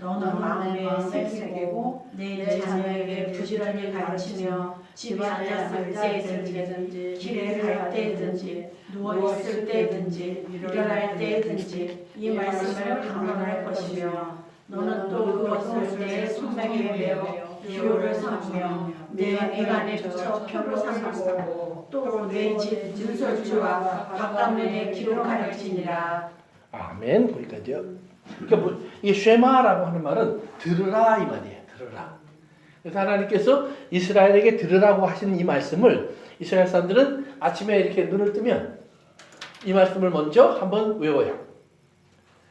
너는 마음에 새기고 내 자녀에게 부지런히 가르치며 집에 앉았을 때든지 길에 갈 때든지 누워있을 때든지 일어날 때든지 이 말씀을 강론할 것이며 너는 또 그것을 내 손목에 매어 기호를 삼으며 내 애간에 붙여 표로 삼고 또 내 집 문설주와 바깥문에 기록할지니라. 아멘. 거기까지요. 그러니까 이게 쉐마라고 하는 말은 들으라 이 말이에요. 들으라. 그래서 하나님께서 이스라엘에게 들으라고 하신 이 말씀을 이스라엘 사람들은 아침에 이렇게 눈을 뜨면 이 말씀을 먼저 한번 외워요.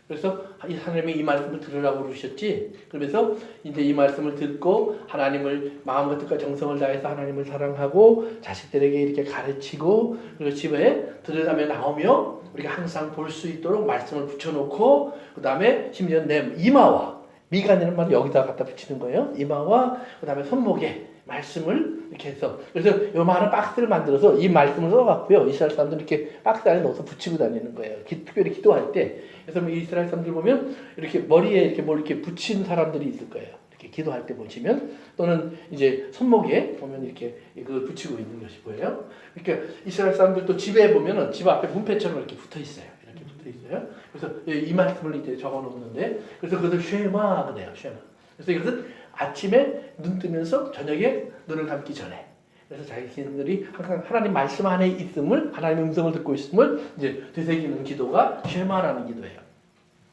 그래서 하나님이 이 말씀을 들으라고 그러셨지. 그러면서 이제 이 말씀을 듣고 하나님을 마음과 뜻과 정성을 다해서 하나님을 사랑하고 자식들에게 이렇게 가르치고 그리고 집에 들으라며 나오며 우리가 항상 볼 수 있도록 말씀을 붙여놓고 그 다음에 심지어 내 이마와 미간이라는 말을 여기다 갖다 붙이는 거예요. 이마와 그 다음에 손목에 말씀을 이렇게 해서 그래서 요 많은 박스를 만들어서 이 말씀을 써갖고요. 이스라엘 사람들은 이렇게 박스 안에 넣어서 붙이고 다니는 거예요. 특별히 기도할 때. 그래서 이스라엘 사람들 보면 이렇게 머리에 이렇게 뭘 이렇게 붙인 사람들이 있을 거예요. 이렇게 기도할 때 보시면 또는 이제 손목에 보면 이렇게 이걸 붙이고 있는 것이 보여요. 그러니까 이스라엘 사람들도 집에 보면은 집 앞에 문패처럼 이렇게 붙어 있어요. 이렇게 붙어 있어요. 그래서 이 말씀을 이제 적어 놓는데 그래서 그것을 쉐마 그래요. 쉐마. 그래서 이것은 아침에 눈 뜨면서 저녁에 눈을 감기 전에 그래서 자기들이 항상 하나님 말씀 안에 있음을 하나님의 음성을 듣고 있음을 이제 되새기는 기도가 쉐마라는 기도예요.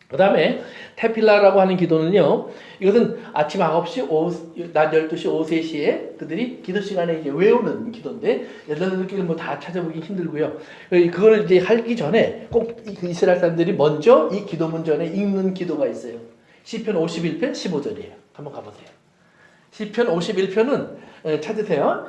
그 다음에 테필라라고 하는 기도는요. 이것은 아침 9시, 낮 12시, 오후 3시에 그들이 기도 시간에 이제 외우는 기도인데 여러분들끼리 뭐 다 찾아보기 힘들고요. 그걸 이제 하기 전에 꼭 이스라엘 사람들이 먼저 이 기도문 전에 읽는 기도가 있어요. 시편 51편 15절이에요. 한번 가보세요. 시편 51편은 찾으세요.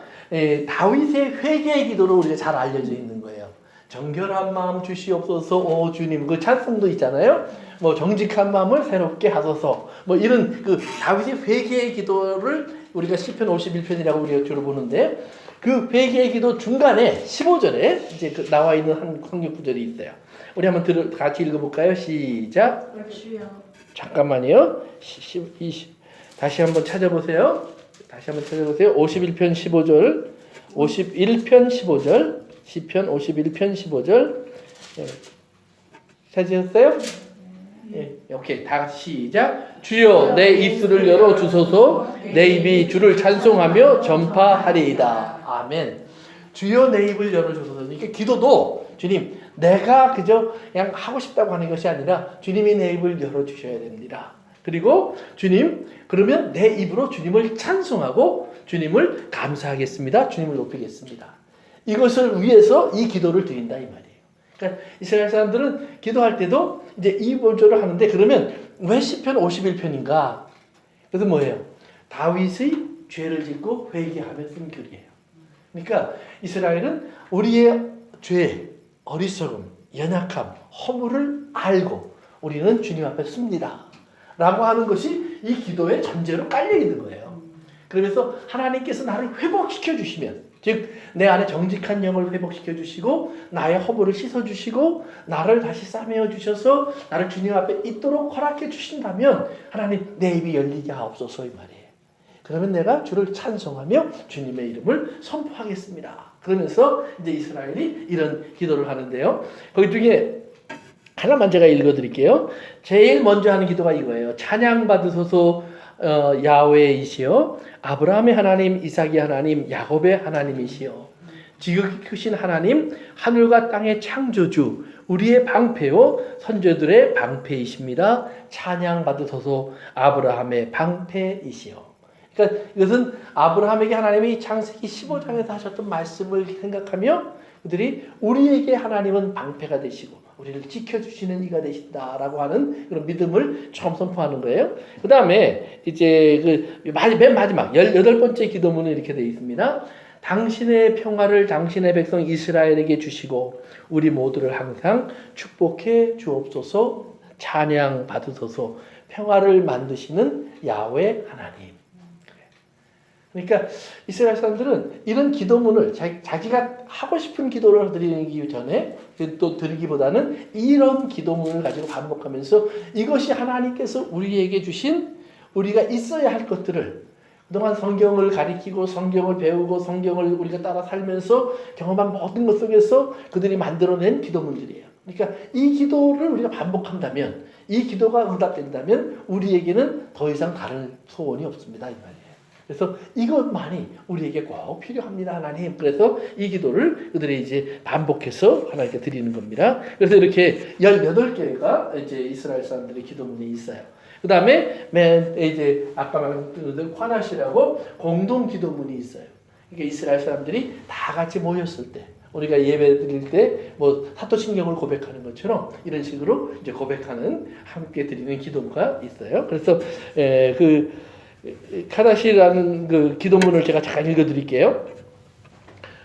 다윗의 회개의 기도로 우리가 잘 알려져 있는 거예요. 정결한 마음 주시옵소서 오 주님 그 찬송도 있잖아요. 뭐 정직한 마음을 새롭게 하소서 뭐 이런 그 다윗의 회개의 기도를 우리가 시편 51편이라고 우리가 주로 보는데 그 회개의 기도 중간에 15절에 이제 그 나와 있는 한 성경 구절이 있어요. 우리 한번 같이 읽어볼까요? 시작. 잠깐만요. 다시 한번 찾아보세요. 51편 15절, 51편 15절, 시편 51편 15절. 찾으셨어요? 예, 오케이. 다 같이 시작. 주여 내 입술을 열어 주소서. 내 입이 주를 찬송하며 전파하리이다. 아멘. 주여 내 입을 열어 주소서. 이렇게 기도도 주님 내가 그저 그냥 하고 싶다고 하는 것이 아니라 주님이 내 입을 열어 주셔야 됩니다. 그리고 주님, 그러면 내 입으로 주님을 찬송하고 주님을 감사하겠습니다. 주님을 높이겠습니다. 이것을 위해서 이 기도를 드린다 이 말이에요. 그러니까 이스라엘 사람들은 기도할 때도 이제 이 보조를 하는데, 그러면 왜 시편 51편인가? 그래서 뭐예요? 다윗의 죄를 짓고 회개하며 쓴 글이에요. 그러니까 이스라엘은 우리의 죄, 어리석음, 연약함, 허물을 알고 우리는 주님 앞에 씁니다 라고 하는 것이 이 기도의 전제로 깔려 있는 거예요. 그러면서 하나님께서 나를 회복시켜 주시면, 즉 내 안에 정직한 영을 회복시켜 주시고 나의 허물을 씻어 주시고 나를 다시 싸매어 주셔서 나를 주님 앞에 있도록 허락해 주신다면 하나님 내 입이 열리게 하옵소서 이 말이에요. 그러면 내가 주를 찬송하며 주님의 이름을 선포하겠습니다. 그러면서 이제 이스라엘이 이런 기도를 하는데요. 거기 중에 하나만 제가 읽어드릴게요. 제일 먼저 하는 기도가 이거예요. 찬양 받으소서 야훼이시여, 아브라함의 하나님, 이삭의 하나님, 야곱의 하나님이시여, 지극히 크신 하나님, 하늘과 땅의 창조주, 우리의 방패요 선조들의 방패이십니다. 찬양 받으소서 아브라함의 방패이시여. 그러니까 이것은 아브라함에게 하나님이 창세기 15장에서 하셨던 말씀을 생각하며 그들이 우리에게 하나님은 방패가 되시고 우리를 지켜주시는 이가 되신다라고 하는 그런 믿음을 처음 선포하는 거예요. 그 다음에 이제 맨 마지막 18번째 기도문은 이렇게 되어 있습니다. 당신의 평화를 당신의 백성 이스라엘에게 주시고 우리 모두를 항상 축복해 주옵소서. 찬양 받으소서. 평화를 만드시는 야훼 하나님. 그러니까 이스라엘 사람들은 이런 기도문을 자기가 하고 싶은 기도를 드리기 전에 또 드리기보다는 이런 기도문을 가지고 반복하면서 이것이 하나님께서 우리에게 주신 우리가 있어야 할 것들을 그동안 성경을 가리키고 성경을 배우고 성경을 우리가 따라 살면서 경험한 모든 것 속에서 그들이 만들어낸 기도문들이에요. 그러니까 이 기도를 우리가 반복한다면, 이 기도가 응답된다면 우리에게는 더 이상 다른 소원이 없습니다 이 말이에요. 그래서 이것만이 우리에게 꼭 필요합니다, 하나님. 그래서 이 기도를 그들이 이제 반복해서 하나님께 드리는 겁니다. 그래서 이렇게 18개가 이제 이스라엘 사람들의 기도문이 있어요. 그 다음에 이제 아까 말한 화낫이라고 공동 기도문이 있어요. 그러니까 이스라엘 사람들이 다 같이 모였을 때, 우리가 예배 드릴 때 뭐 사도신경을 고백하는 것처럼 이런 식으로 이제 고백하는, 함께 드리는 기도가 있어요. 그래서 카다시라는 그 기도문을 제가 잠깐 읽어드릴게요.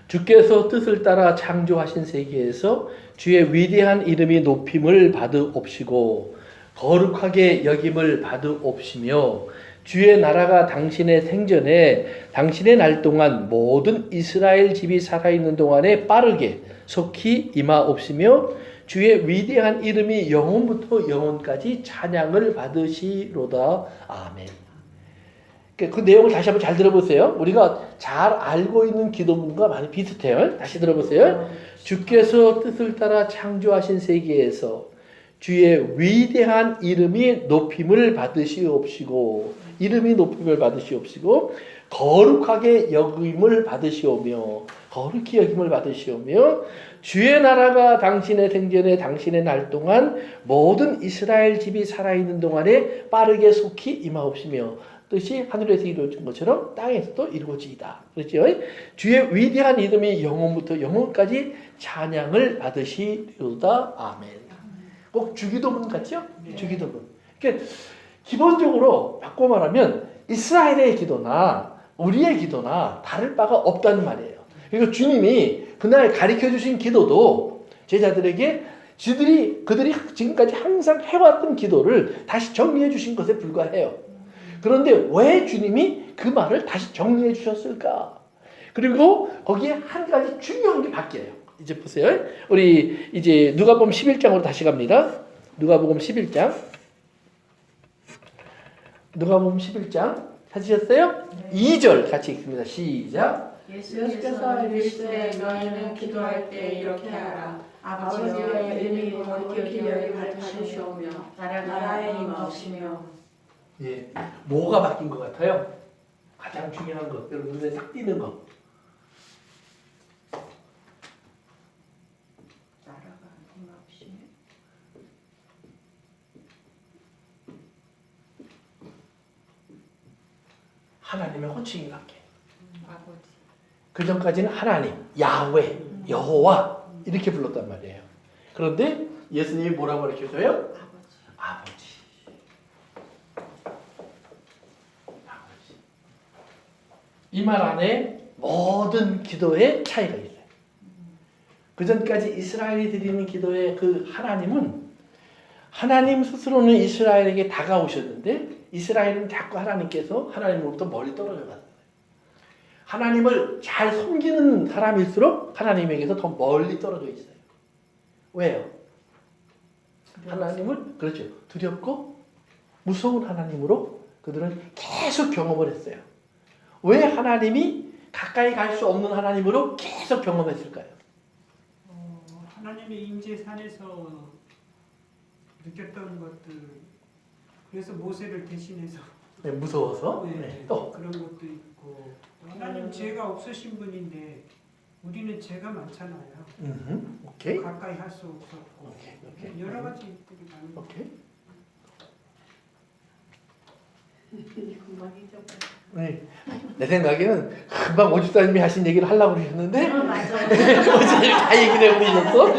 주께서 뜻을 따라 창조하신 세계에서 주의 위대한 이름이 높임을 받으옵시고 거룩하게 여김을 받으옵시며 주의 나라가 당신의 생전에 당신의 날 동안 모든 이스라엘 집이 살아있는 동안에 빠르게 속히 임하옵시며 주의 위대한 이름이 영원부터 영원까지 찬양을 받으시로다. 아멘. 그 내용을 다시 한번 잘 들어보세요. 우리가 잘 알고 있는 기도문과 많이 비슷해요. 다시 들어보세요. 주께서 뜻을 따라 창조하신 세계에서 주의 위대한 이름이 높임을 받으시옵시고, 이름이 높임을 받으시옵시고 거룩하게 여김을 받으시오며, 거룩히 여김을 받으시오며 주의 나라가 당신의 생전에 당신의 날 동안 모든 이스라엘 집이 살아있는 동안에 빠르게 속히 임하옵시며 뜻이 하늘에서 이루어진 것처럼 땅에서도 이루어지이다. 그렇죠? 주의 위대한 이름이 영원부터 영원까지 찬양을 받으시리로다. 아멘. 꼭 주기도문 같죠? 네. 주기도문. 그러니까 기본적으로 바꿔 말하면 이스라엘의 기도나 우리의 기도나 다를 바가 없다는 말이에요. 그리고 주님이 그날 가르쳐 주신 기도도 제자들에게 그들이 지금까지 항상 해왔던 기도를 다시 정리해 주신 것에 불과해요. 그런데 왜 주님이 그 말을 다시 정리해 주셨을까? 그리고 거기에 한 가지 중요한 게 바뀌어요. 이제 보세요. 우리 이제 누가복음 11장으로 다시 갑니다. 누가복음 11장. 누가복음 11장 찾으셨어요? 네. 2절 같이 읽습니다. 시작. 예수께서 이르시되 너희는 기도할 때 이렇게 하라. 아버지여 이름이 거룩히 여김을 받으시오며 나라의 임하옵시며. 예, 뭐가 바뀐 것 같아요? 가장 중요한 것, 여러분 눈에 딱 띄는 거. 나라가 임하옵시며. 하나님의 호칭이 바뀌어요. 아버지. 그 전까지는 하나님, 야훼, 여호와 이렇게 불렀단 말이에요. 그런데 예수님이 뭐라고 가르쳐줘요? 아버지. 아버지. 이 말 안에 모든 기도의 차이가 있어요. 그 전까지 이스라엘이 드리는 기도의 그 하나님은 하나님 스스로는 이스라엘에게 다가오셨는데 이스라엘은 자꾸 하나님께서 하나님으로부터 멀리 떨어져 갔어요. 하나님을 잘 섬기는 사람일수록 하나님에게서 더 멀리 떨어져 있어요. 왜요? 하나님을 그렇죠. 두렵고 무서운 하나님으로 그들은 계속 경험을 했어요. 왜 하나님이 가까이 갈 수 없는 하나님으로 계속 경험했을까요? 하나님의 임재 산에서 느꼈던 것들, 그래서 모세를 대신해서 네, 무서워서. 네, 네, 또 그런 것도 있고, 하나님 죄가 없으신 분인데 우리는 죄가 많잖아요. 오케이. 가까이 할 수 없었고 오케이. 여러 가지들이 많은 거. 오케이. 금방 잊어버려. 네. 내 생각에는 금방 오집사님이 하신 얘기를 하려고 그러셨는데 맞아요. 오집사님이 다 얘기를 해버리셨어.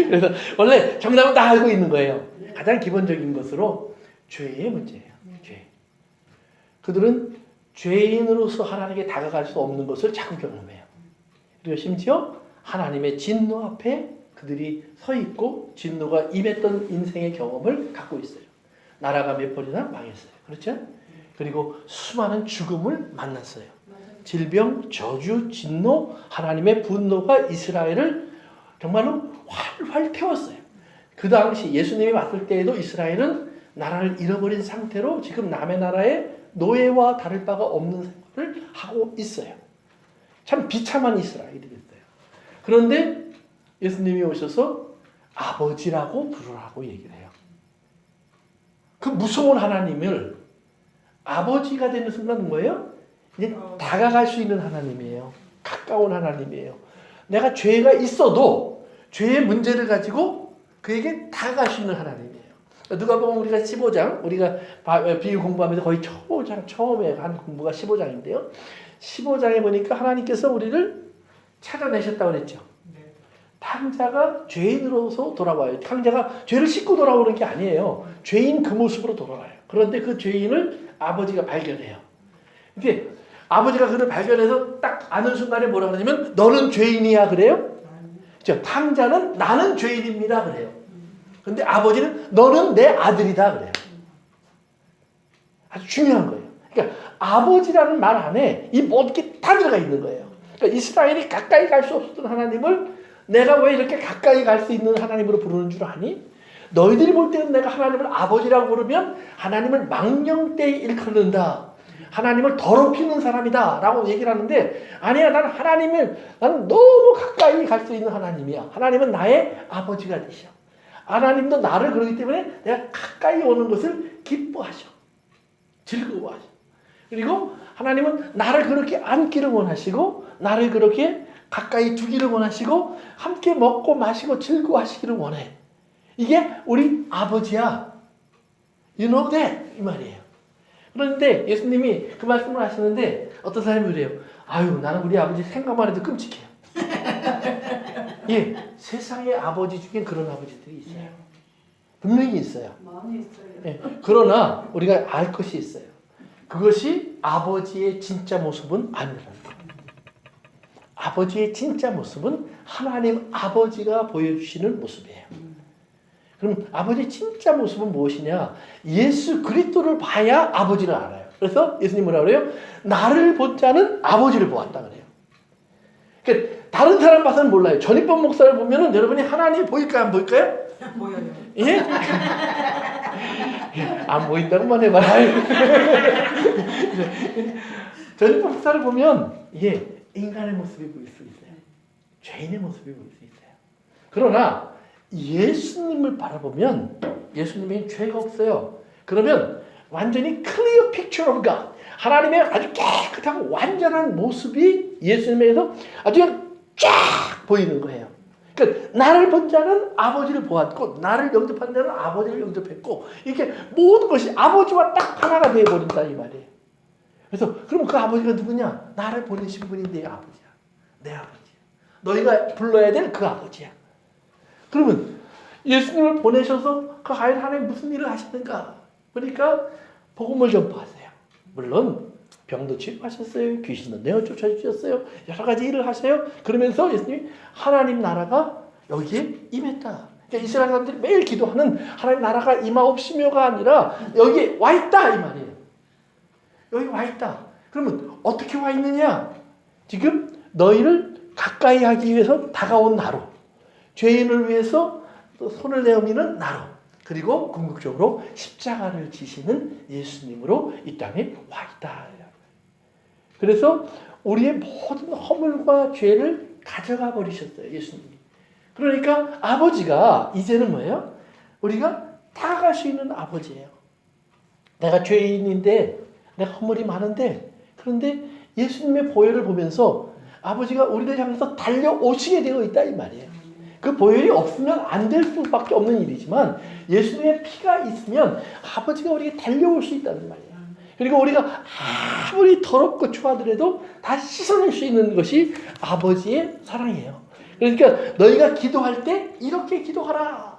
그래서 원래 정답은 다 알고 있는 거예요. 가장 기본적인 것으로 죄의 문제예요. 죄. 그들은 죄인으로서 하나님께 다가갈 수 없는 것을 자꾸 경험해요. 그리고 심지어 하나님의 진노 앞에 그들이 서 있고 진노가 임했던 인생의 경험을 갖고 있어요. 나라가 몇 번이나 망했어요. 그렇죠? 그리고 수많은 죽음을 만났어요. 질병, 저주, 진노, 하나님의 분노가 이스라엘을 정말로 활활 태웠어요. 그 당시 예수님이 왔을 때에도 이스라엘은 나라를 잃어버린 상태로 지금 남의 나라에 노예와 다를 바가 없는 생활을 하고 있어요. 참 비참한 이스라엘이 됐어요. 그런데 예수님이 오셔서 아버지라고 부르라고 얘기를 해요. 그 무서운 하나님을 아버지가 되는 순간은 뭐예요? 이제 다가갈 수 있는 하나님이에요. 가까운 하나님이에요. 내가 죄가 있어도 죄의 문제를 가지고 그에게 다가갈 수 있는 하나님이에요. 누가 보면 우리가 15장, 우리가 비유 공부하면서 거의 처음에 한 공부가 15장인데요. 15장에 보니까 하나님께서 우리를 찾아내셨다고 그랬죠. 탕자가 죄인으로서 돌아와요. 탕자가 죄를 씻고 돌아오는 게 아니에요. 죄인 그 모습으로 돌아와요. 그런데 그 죄인을 아버지가 발견해요. 이게 아버지가 그를 발견해서 딱 아는 순간에 뭐라 그러냐면 너는 죄인이야 그래요? 그렇죠? 탕자는 나는 죄인입니다 그래요. 근데 아버지는 너는 내 아들이다 그래요. 아주 중요한 거예요. 그러니까 아버지라는 말 안에 이 모든 게 다 들어가 있는 거예요. 그러니까 이스라엘이 가까이 갈 수 없었던 하나님을 내가 왜 이렇게 가까이 갈 수 있는 하나님으로 부르는 줄 아니? 너희들이 볼 때는 내가 하나님을 아버지라고 부르면 하나님을 망령되이 일컫는다. 하나님을 더럽히는 사람이다 라고 얘기를 하는데 아니야, 나는 너무 가까이 갈 수 있는 하나님이야. 하나님은 나의 아버지가 되셔. 하나님도 나를 그러기 때문에 내가 가까이 오는 것을 기뻐하셔. 즐거워하셔. 그리고 하나님은 나를 그렇게 안기를 원하시고 나를 그렇게 가까이 두기를 원하시고 함께 먹고 마시고 즐거워하시기를 원해. 이게 우리 아버지야. You know that? 이 말이에요. 그런데 예수님이 그 말씀을 하시는데 어떤 사람이 그래요. 아유, 나는 우리 아버지 생각만 해도 끔찍해요. 예, 세상의 아버지 중에 그런 아버지들이 있어요. 분명히 있어요. 많이 있어요. 예, 그러나 우리가 알 것이 있어요. 그것이 아버지의 진짜 모습은 아니라는 거예요. 아버지의 진짜 모습은 하나님 아버지가 보여주시는 모습이에요. 그럼 아버지의 진짜 모습은 무엇이냐? 예수 그리스도를 봐야 아버지를 알아요. 그래서 예수님 뭐라 그래요? 나를 본 자는 아버지를 보았다 그래요. 그러니까 다른 사람 봐서는 몰라요. 전인범 목사를 보면은 여러분이 하나님이 보일까요? 안 보일까요? 보여요. 예? 안 보인다고만 해봐라. 전인범 목사를 보면 인간의 모습이 보일 수 있어요. 죄인의 모습이 보일 수 있어요. 그러나 예수님을 바라보면 예수님에겐 죄가 없어요. 그러면 완전히 clear picture of God. 하나님의 아주 깨끗하고 완전한 모습이 예수님에게서 아주 그냥 쫙 보이는 거예요. 그러니까 나를 본 자는 아버지를 보았고 나를 영접한 자는 아버지를 영접했고 이렇게 모든 것이 아버지와 딱 하나가 되어버린다 이 말이에요. 그래서 그럼 그 아버지가 누구냐? 나를 보내신 분이 내 아버지야. 내 아버지야. 너희가 불러야 될 그 아버지야. 그러면 예수님을 보내셔서 그 아이를 하나님 무슨 일을 하시는가? 그러니까 복음을 전파하세요. 물론 병도 치유하셨어요. 귀신도 내어쫓아 주셨어요. 여러 가지 일을 하세요. 그러면서 예수님이 하나님 나라가 여기에 임했다. 그러니까 이스라엘 사람들이 매일 기도하는 하나님 나라가 임하옵시며가 아니라 여기에 와 있다 이 말이에요. 여기 와 있다. 그러면 어떻게 와 있느냐? 지금 너희를 가까이 하기 위해서 다가온 나로, 죄인을 위해서 손을 내어미는 나로, 그리고 궁극적으로 십자가를 지시는 예수님으로 이 땅에 와 있다. 그래서 우리의 모든 허물과 죄를 가져가 버리셨어요, 예수님이. 그러니까 아버지가 이제는 뭐예요? 우리가 다가갈 수 있는 아버지예요. 내가 죄인인데, 내가 허물이 많은데, 그런데 예수님의 보혈을 보면서 아버지가 우리를 향해서 달려오시게 되어 있다 이 말이에요. 그 보혈이 없으면 안 될 수밖에 없는 일이지만 예수님의 피가 있으면 아버지가 우리에게 달려올 수 있다는 말이에요. 그리고 우리가 아무리 더럽고 추하더라도 다 씻어낼 수 있는 것이 아버지의 사랑이에요. 그러니까 너희가 기도할 때 이렇게 기도하라.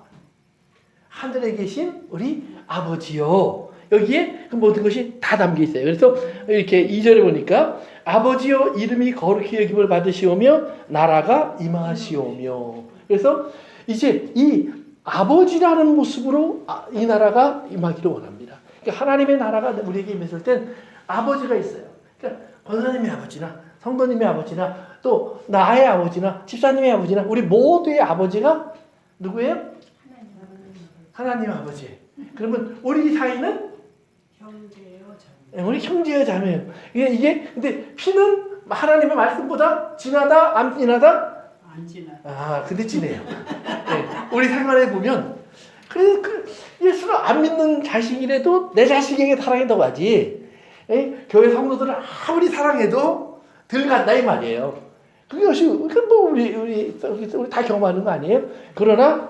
하늘에 계신 우리 아버지요. 여기에 그 모든 것이 다 담겨 있어요. 그래서 이렇게 2절에 보니까 아버지여 이름이 거룩히 여김을 받으시오며 나라가 임하시오며. 그래서 이제 이 아버지라는 모습으로 이 나라가 임하기를 원합니다. 그러니까 하나님의 나라가 우리에게 임했을 땐 아버지가 있어요. 그러니까 권사님의 아버지나 성도님의 아버지나 또 나의 아버지나 집사님의 아버지나 우리 모두의 아버지가 누구예요? 하나님 아버지. 그러면 우리 사이는 형제요, 자매. 우리 형제요, 자매요. 이게 근데 피는 하나님의 말씀보다 진하다, 안 진하다? 안 지나. 아, 근데 진해요. 네, 우리 생활에 보면 그래서 예수를 안 믿는 자식이라도 내 자식에게 사랑한다고 하지. 교회 성도들을 아무리 사랑해도 덜 간다 이 말이에요. 그것이 뭐 우리 다 경험하는 거 아니에요? 그러나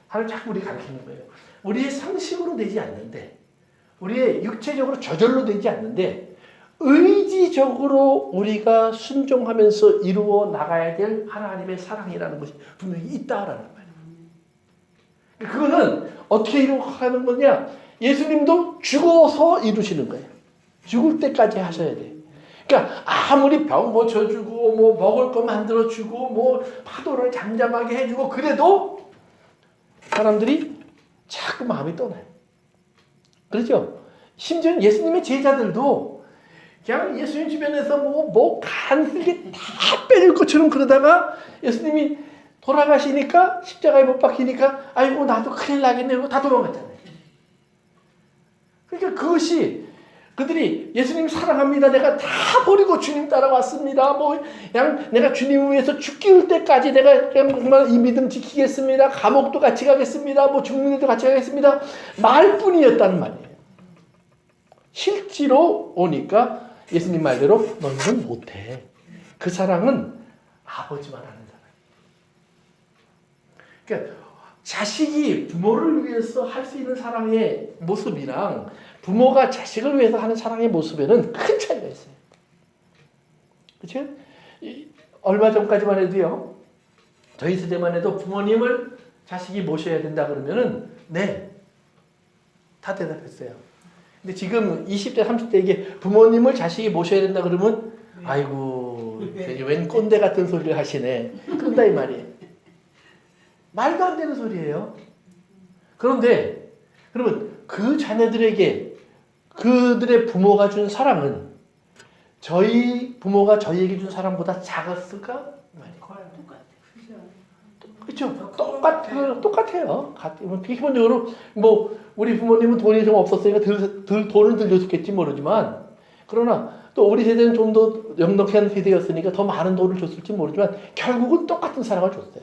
하나님 자꾸 우리 가르치는 거예요. 우리의 상식으로 되지 않는데, 우리의 육체적으로 저절로 되지 않는데, 의지적으로 우리가 순종하면서 이루어 나가야 될 하나님의 사랑이라는 것이 분명히 있다라는 말이에요. 그거는 어떻게 이루어가는 거냐? 예수님도 죽어서 이루시는 거예요. 죽을 때까지 하셔야 돼요. 그러니까 아무리 병 고쳐주고 뭐 먹을 거 만들어주고 뭐 파도를 잠잠하게 해주고 그래도 사람들이 자꾸 마음이 떠나요. 그렇죠? 심지어 예수님의 제자들도 그냥 예수님 주변에서 뭐 간슬게 다 빼줄 것처럼 그러다가 예수님이 돌아가시니까 십자가에 못 박히니까 아이고 나도 큰일 나겠네 이러고 다 도망갔잖아요. 그러니까 그것이 그들이 예수님 사랑합니다. 내가 다 버리고 주님 따라왔습니다. 뭐 그냥 내가 주님 위해서 죽기 때까지 내가 정말 이 믿음 지키겠습니다. 감옥도 같이 가겠습니다. 뭐 죽는 데도 같이 가겠습니다. 말뿐이었다는 말이에요. 실제로 오니까 예수님 말대로 너희는 못해. 그 사랑은 아버지만 하는 사랑. 그러니까 자식이 부모를 위해서 할 수 있는 사랑의 모습이랑 부모가 자식을 위해서 하는 사랑의 모습에는 큰 차이가 있어요. 그렇죠? 얼마 전까지만 해도요. 저희 세대만 해도 부모님을 자식이 모셔야 된다 그러면은 네. 다 대답했어요. 근데 지금 20대, 30대에게 부모님을 자식이 모셔야 된다 그러면 아이고 웬 꼰대 같은 소리를 하시네. 그런다 이 말이에요. 말도 안 되는 소리예요. 그런데 그러면 그 자녀들에게 그들의 부모가 준 사랑은 저희 부모가 저희에게 준 사랑보다 작았을까? 그렇죠. 똑같아요. 기본적으로 뭐 우리 부모님은 돈이 좀 없었으니까 덜 돈을 들려줬겠지 모르지만 그러나 또 우리 세대는 좀 더 넉넉한 세대였으니까 더 많은 돈을 줬을지 모르지만 결국은 똑같은 사랑을 줬어요.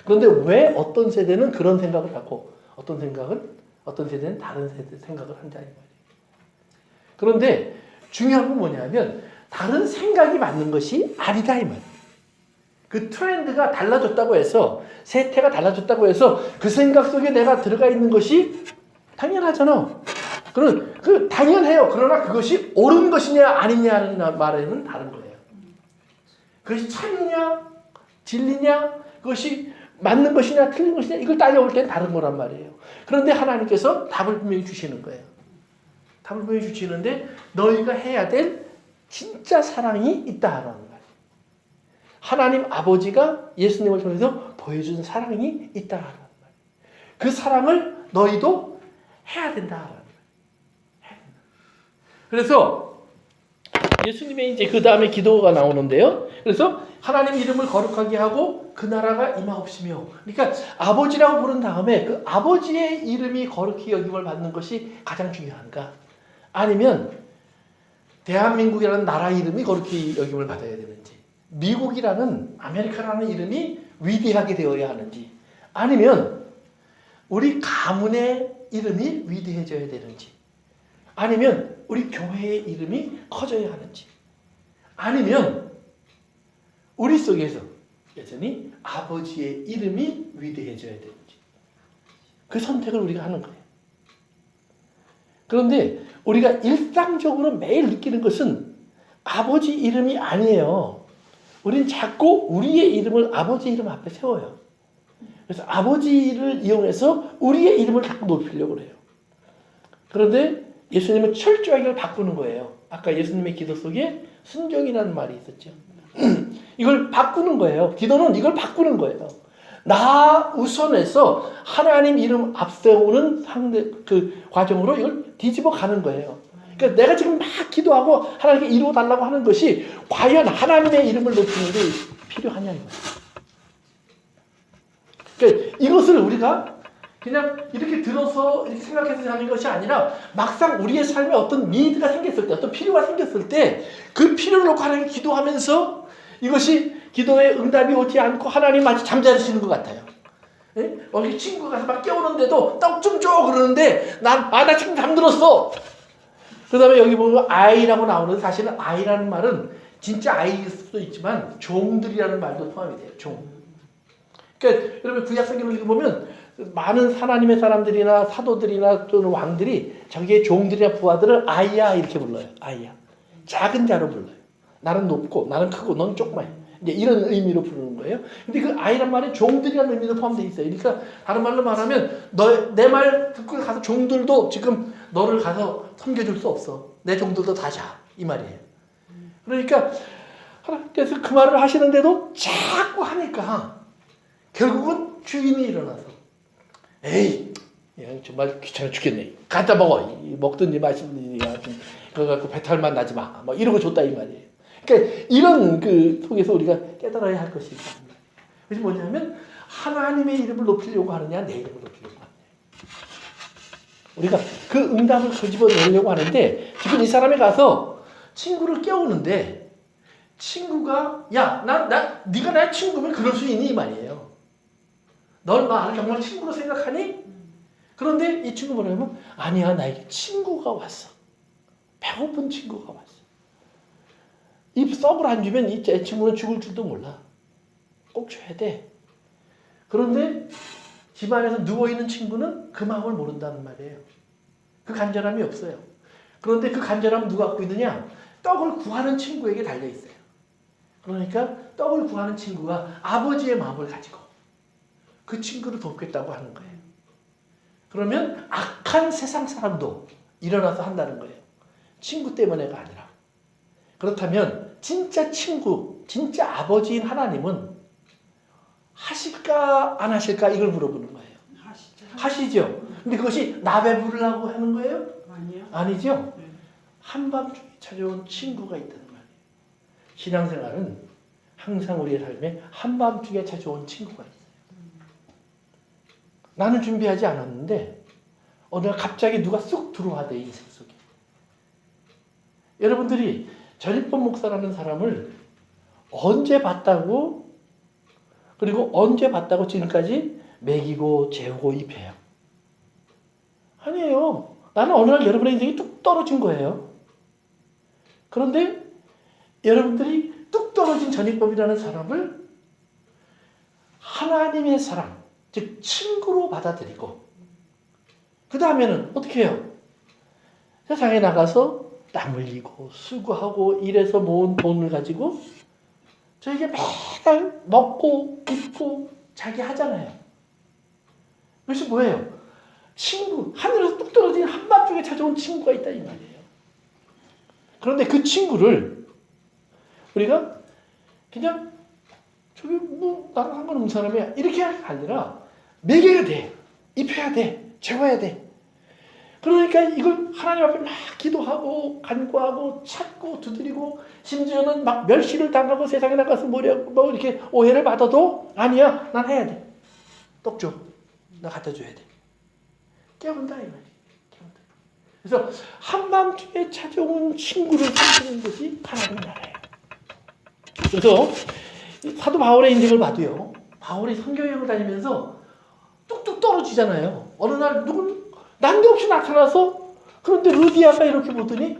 그런데 왜 어떤 세대는 그런 생각을 갖고 어떤 세대는 다른 생각을 한다 이 말이에요. 그런데 중요한 건 뭐냐면 다른 생각이 맞는 것이 아니다 이 말이에요. 그 트렌드가 달라졌다고 해서 세태가 달라졌다고 해서 그 생각 속에 내가 들어가 있는 것이 당연하잖아. 그 당연해요. 그러나 그것이 옳은 것이냐 아니냐는 말에는 다른 거예요. 그것이 참이냐 진리냐 그것이 맞는 것이냐 틀린 것이냐 이걸 따져볼 땐 다른 거란 말이에요. 그런데 하나님께서 답을 분명히 주시는 거예요. 답을 분명히 주시는데 너희가 해야 될 진짜 사랑이 있다라는 말이에요. 하나님 아버지가 예수님을 통해서 보여준 사랑이 있다라는 말이에요. 그 사랑을 너희도 해야 된다라는 거예요. 그래서 예수님의 이제 그 다음에 기도가 나오는데요. 그래서 하나님 이름을 거룩하게 하고 그 나라가 임하옵시며. 그러니까 아버지라고 부른 다음에 그 아버지의 이름이 거룩히 여김을 받는 것이 가장 중요한가? 아니면 대한민국이라는 나라 이름이 거룩히 여김을 받아야 되는지, 미국이라는 아메리카라는 이름이 위대하게 되어야 하는지, 아니면 우리 가문의 이름이 위대해져야 되는지, 아니면 우리 교회의 이름이 커져야 하는지, 아니면 우리 속에서 여전히 아버지의 이름이 위대해져야 되는지, 그 선택을 우리가 하는 거예요. 그런데 우리가 일상적으로 매일 느끼는 것은 아버지 이름이 아니에요. 우리는 자꾸 우리의 이름을 아버지 이름 앞에 세워요. 그래서 아버지를 이용해서 우리의 이름을 자꾸 높이려고 해요. 그런데 예수님은 철저하게 이걸 바꾸는 거예요. 아까 예수님의 기도 속에 순종이라는 말이 있었죠. 이걸 바꾸는 거예요. 기도는 이걸 바꾸는 거예요. 나 우선해서 하나님 이름 앞세우는 그 과정으로 이걸 뒤집어 가는 거예요. 그러니까 내가 지금 막 기도하고 하나님께 이루어달라고 하는 것이 과연 하나님의 이름을 높이는 게 필요하냐는 거예요. 그러니까 이것을 우리가 그냥 이렇게 들어서 이렇게 생각해서 하는 것이 아니라 막상 우리의 삶에 어떤 니드가 생겼을 때, 어떤 필요가 생겼을 때 그 필요를 놓고 하나님께 기도하면서 이것이 기도의 응답이 오지 않고 하나님 마치 잠자리시는 것 같아요. 예? 여기 친구가 가서 막 깨우는데도 떡 좀 줘 그러는데 나 지금 잠들었어. 그 다음에 여기 보면 아이라고 나오는데 사실은 아이라는 말은 진짜 아이일 수도 있지만 종들이라는 말도 포함이 돼요. 종. 그러니까 여러분 구약성경을 읽어보면 많은 하나님의 사람들이나 사도들이나 또는 왕들이 자기의 종들이나 부하들을 아이야 이렇게 불러요. 아이야. 작은 자로 불러요. 나는 높고 나는 크고 넌 조그마해. 이제 이런 의미로 부르는 거예요. 근데 그 아이란 말에 종들이라는 의미도 포함되어 있어요. 그러니까 다른 말로 말하면 내 말 듣고 가서 종들도 지금 너를 가서 섬겨줄 수 없어. 내 종들도 다 자. 이 말이에요. 그러니까 하나님께서 그 말을 하시는데도 자꾸 하니까 결국은 주인이 일어나서 에이 정말 귀찮아 죽겠네. 갖다 먹어. 먹든지 마시든지 그거 갖고 배탈만 나지 마. 뭐 이러고 줬다 이 말이에요. 그러니까 이런 그 속에서 우리가 깨달아야 할 것이 있다. 그래서 뭐냐면 하나님의 이름을 높이려고 하느냐 내 이름을 높이려고 하느냐. 우리가 그 응답을 끄집어내려고 하는데 지금 이 사람이 가서 친구를 깨우는데 친구가 야 네가 나의 친구면 그럴 수 있니 이 말이에요. 넌 나를 정말 친구로 생각하니? 그런데 이 친구 뭐냐면 아니야 나에게 친구가 왔어. 배고픈 친구가 왔어. 이 썩을 안 주면 이 친구는 죽을 줄도 몰라. 꼭 줘야 돼. 그런데 집안에서 누워있는 친구는 그 마음을 모른다는 말이에요. 그 간절함이 없어요. 그런데 그 간절함은 누가 갖고 있느냐? 떡을 구하는 친구에게 달려있어요. 그러니까 떡을 구하는 친구가 아버지의 마음을 가지고 그 친구를 돕겠다고 하는 거예요. 그러면 악한 세상 사람도 일어나서 한다는 거예요. 친구 때문에가 아니라. 그렇다면 진짜 친구, 진짜 아버지인 하나님은 하실까 안 하실까 이걸 물어보는 거예요. 하시죠. 근데 그것이 나 배부르려고 하는 거예요? 아니요. 아니죠. 한밤중에 찾아온 친구가 있다는 말이에요. 신앙생활은 항상 우리의 삶에 한밤중에 찾아온 친구가 있어요. 나는 준비하지 않았는데 어느 날 갑자기 누가 쑥 들어와 내 인생 속에. 여러분들이 전입범 목사라는 사람을 언제 봤다고 그리고 언제 봤다고 지금까지 먹이고 재우고 입혀요? 아니에요. 나는 어느 날 여러분의 인생이 뚝 떨어진 거예요. 그런데 여러분들이 뚝 떨어진 전입범이라는 사람을 하나님의 사람, 즉 친구로 받아들이고 그 다음에는 어떻게 해요? 세상에 나가서 땀 흘리고 수고하고 일해서 모은 돈을 가지고 저에게 매달 먹고 입고 자기 하잖아요. 그것이 뭐예요? 친구, 하늘에서 뚝 떨어진 한밤중에 찾아온 친구가 있다 이 말이에요. 그런데 그 친구를 우리가 그냥 저기 뭐 나랑 상관없는 사람이야 이렇게 할 게 아니라 먹여야 돼, 입혀야 돼, 재워야 돼. 그러니까 이걸 하나님 앞에 막 기도하고 간구하고 찾고 두드리고 심지어는 막 멸시를 당하고 세상에 나가서 뭐 이렇게 오해를 받아도 아니야, 난 해야 돼. 떡 줘, 나 갖다 줘야 돼. 깨운다 이 말이에요. 깨운다. 그래서 한밤중에 찾아온 친구를 삼는 것이 하나님 나라예요. 그래서 사도 바울의 인생을 봐도요, 바울이 선교여행을 다니면서 뚝뚝 떨어지잖아요. 어느 날 누군 난데없이 나타나서, 그런데 루디아가 이렇게 보더니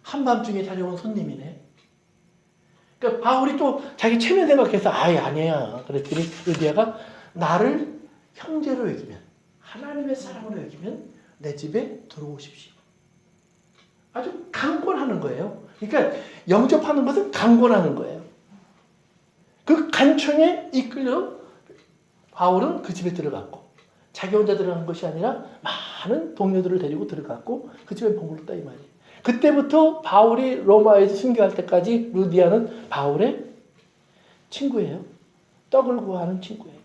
한밤중에 찾아온 손님이네. 그러니까 바울이 또 자기 체면 생각해서 아니야. 그랬더니 루디아가 나를 형제로 여기면, 하나님의 사람으로 여기면 내 집에 들어오십시오. 아주 강권하는 거예요. 그러니까 영접하는 것은 강권하는 거예요. 그 간청에 이끌려 바울은 그 집에 들어갔고, 자기 혼자 들어간 것이 아니라 많은 동료들을 데리고 들어갔고 그 집에 머물렀다 이 말이에요. 그때부터 바울이 로마에서 순교할 때까지 루디아는 바울의 친구예요. 떡을 구하는 친구예요.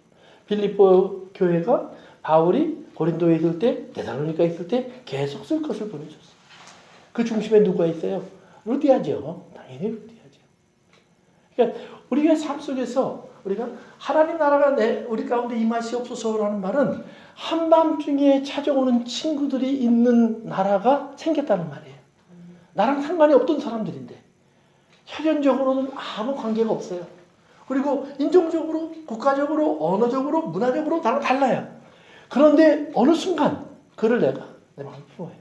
빌립보 교회가 바울이 고린도에 있을 때, 데살로니가 있을 때 계속 쓸 것을 보내줬어요. 그 중심에 누가 있어요? 루디아죠. 당연히 루디아죠. 그러니까 우리가 삶 속에서 우리가 하나님 나라가 우리 가운데 임하시옵소서라는 말은 한밤중에 찾아오는 친구들이 있는 나라가 생겼다는 말이에요. 나랑 상관이 없던 사람들인데 혈연적으로는 아무 관계가 없어요. 그리고 인종적으로, 국가적으로, 언어적으로, 문화적으로 나랑 달라요. 그런데 어느 순간 그를 내가 내 마음에 품어요.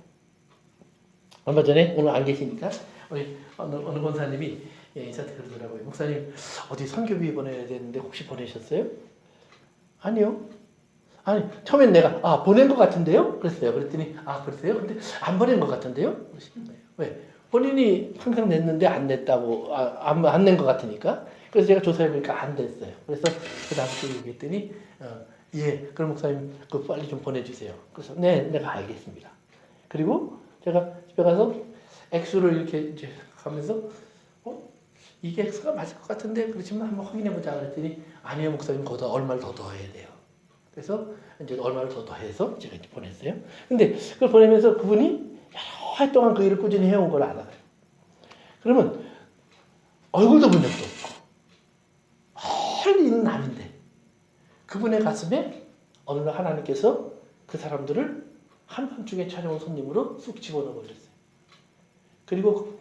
얼마 전에, 오늘 안 계시니까 우리 어느 권사님이 저한테 그러더라고요. 목사님 어디 선교비 보내야 되는데 혹시 보내셨어요? 아니요. 아니 처음엔 내가 보낸 것 같은데요? 그랬어요. 그랬더니 그랬어요? 근데 안 보낸 것 같은데요? 그러시는 거예요. 왜? 본인이 항상 냈는데 안 냈다고, 안 낸 것 같으니까. 그래서 제가 조사해보니까 안 됐어요. 그래서 그 다음 주에 얘기했더니 예, 그럼 목사님 그 빨리 좀 보내주세요. 그래서 네, 내가 알겠습니다. 그리고 제가 집에 가서 액수를 이렇게 이제 가면서 이게 액수가 맞을 것 같은데 그렇지만 한번 확인해보자 그랬더니 아니요 목사님 거기다 얼마를 더 더해야 돼요. 그래서 이제 얼마를 더 더해서 제가 이제 보냈어요. 근데 그걸 보내면서 그분이 여러 해 동안 그 일을 꾸준히 해온 걸 알아요. 그러면 얼굴도 본 적도 없고 헐리 있는 남인데 그분의 가슴에 어느 날 하나님께서 그 사람들을 한밤중에 찾아온 손님으로 쑥 집어넣어 버렸어요. 그리고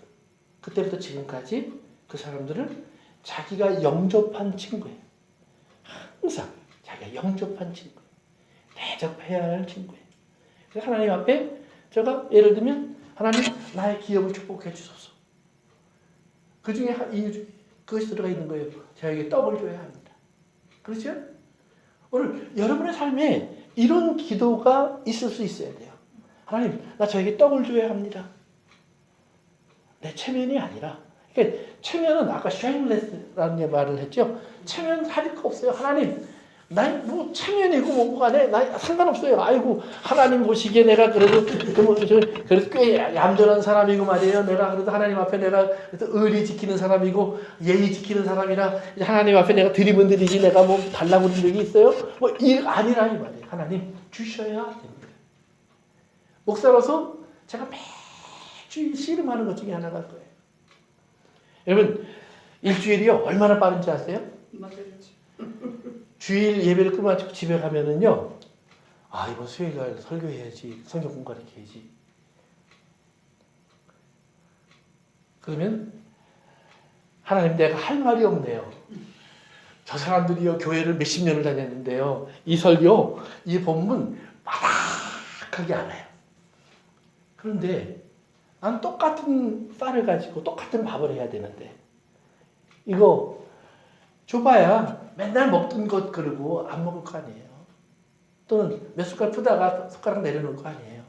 그때부터 지금까지 그 사람들을 자기가 영접한 친구예요. 항상 자기가 영접한 친구, 대접해야 할 친구예요. 그래서 하나님 앞에 제가 예를 들면 하나님 나의 기업을 축복해 주소서. 그 중에 그것이 들어가 있는 거예요. 저에게 떡을 줘야 합니다. 그렇죠? 오늘 여러분의 삶에 이런 기도가 있을 수 있어야 돼요. 하나님, 나 저에게 떡을 줘야 합니다. 내 체면이 아니라, 그러니까 체면은 아까 shameless라는 말을 했죠. 체면 가질 거 없어요. 하나님, 나 뭐 체면이고 뭐고 간에 나 상관없어요. 아이고 하나님 보시기에 내가 그래도 그래도 꽤 얌전한 사람이고 말이에요. 내가 그래도 하나님 앞에 내가 그래도 의리 지키는 사람이고 예의 지키는 사람이라 하나님 앞에 내가 드리면 드리지 내가 뭐 달라고 그런 적이 있어요? 뭐 아니라 이 말이에요. 하나님 주셔야 됩니다. 목사로서 제가 매주 씨름하는 것 중에 하나가 그거예요. 여러분 일주일이요 얼마나 빠른지 아세요? 맞아요. 주일 예배를 끝마치고 집에 가면은요, 이번 수요일날 설교해야지, 성경 공부 가르쳐야지. 그러면 하나님 내가 할 말이 없네요. 저 사람들이요 교회를 몇십 년을 다녔는데요, 이 설교, 이 본문 바닥하게 알아요. 그런데 난 똑같은 쌀을 가지고 똑같은 밥을 해야 되는데 이거 줘봐야 맨날 먹던 것 그러고 안 먹을 거 아니에요. 또는 몇 숟갈 푸다가 숟가락 내려놓을 거 아니에요.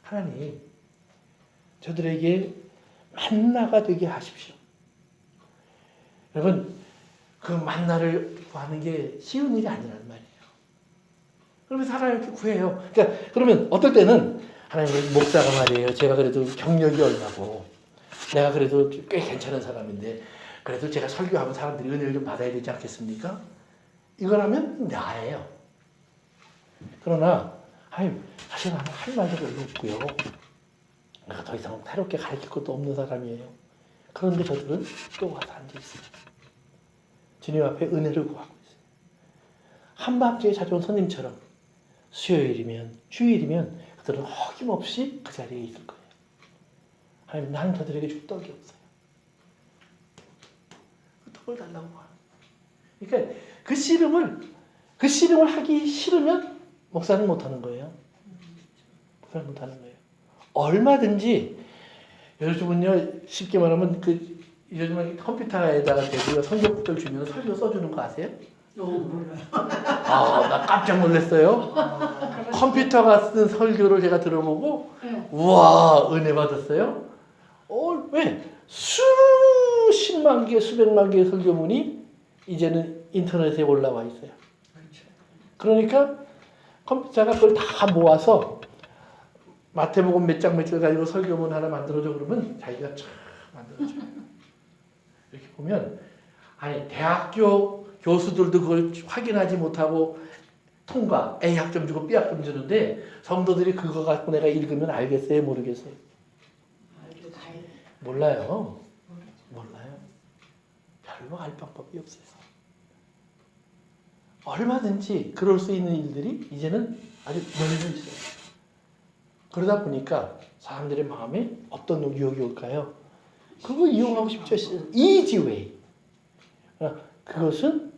하나님, 저들에게 만나가 되게 하십시오. 여러분, 그 만나를 구하는 게 쉬운 일이 아니란 말이에요. 그러면서 하나님께 구해요. 그러니까 그러면 어떨 때는 하나님, 목사가 말이에요. 제가 그래도 경력이 얼마고 내가 그래도 꽤 괜찮은 사람인데 그래도 제가 설교하면 사람들이 은혜를 좀 받아야 되지 않겠습니까? 이걸 하면 나예요. 그러나 사실 나는 할 말도 별로 없고요. 내가 더 이상 새롭게 가르칠 것도 없는 사람이에요. 그런데 저들은 또 와서 앉아있어요. 주님 앞에 은혜를 구하고 있어요. 한밤중에 찾아온 손님처럼 수요일이면 주일이면 그들은 어김없이 그 자리에 있을 거예요. 하나님, 난 저들에게 줄 떡이 없어요. 그 떡을 달라고 하는. 그러니까 그 씨름을 하기 싫으면 목사는 못하는 거예요. 목사는 못하는 거예요. 얼마든지 요즘은요, 쉽게 말하면 요즘은 컴퓨터에다가 대고 성경부터 주면 설교 써주는 거 아세요? 몰라요. 나 깜짝 놀랐어요. 컴퓨터가 쓴 설교를 제가 들어보고, 우와, 은혜 받았어요. 왜? 수십만 개, 수백만 개의 설교문이 이제는 인터넷에 올라와 있어요. 그러니까 컴퓨터가 그걸 다 모아서 마태복음 몇 장 가지고 설교문 하나 만들어줘 그러면 자기가 쫙 만들어줘요. 이렇게 보면 대학교 교수들도 그걸 확인하지 못하고 통과, A 학점 주고 B 학점 주는데 성도들이 그거 갖고 내가 읽으면 알겠어요? 모르겠어요? 몰라요. 별로 알 방법이 없어요. 얼마든지 그럴 수 있는 일들이 이제는 아주 널려 있어요. 그러다 보니까 사람들의 마음에 어떤 유혹이 올까요? 그거 이용하고 싶죠. easy way. 그것은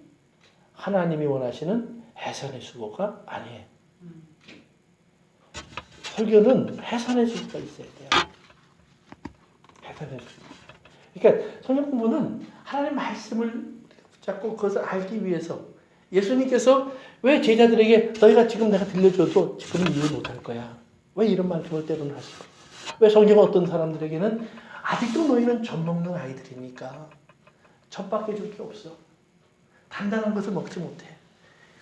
하나님이 원하시는 해산의 수고가 아니에요. 설교는 해산의 수고가 있어야 돼요. 해산의 수고. 그러니까 성경 공부는 하나님의 말씀을 붙잡고 그것을 알기 위해서 예수님께서 왜 제자들에게 너희가 지금 내가 들려줘도 지금은 이해 못할 거야. 왜 이런 말씀을 때로는 하시고 왜 성경 어떤 사람들에게는 아직도 너희는 젖 먹는 아이들이니까 젖밖에 줄 게 없어. 단단한 것을 먹지 못해.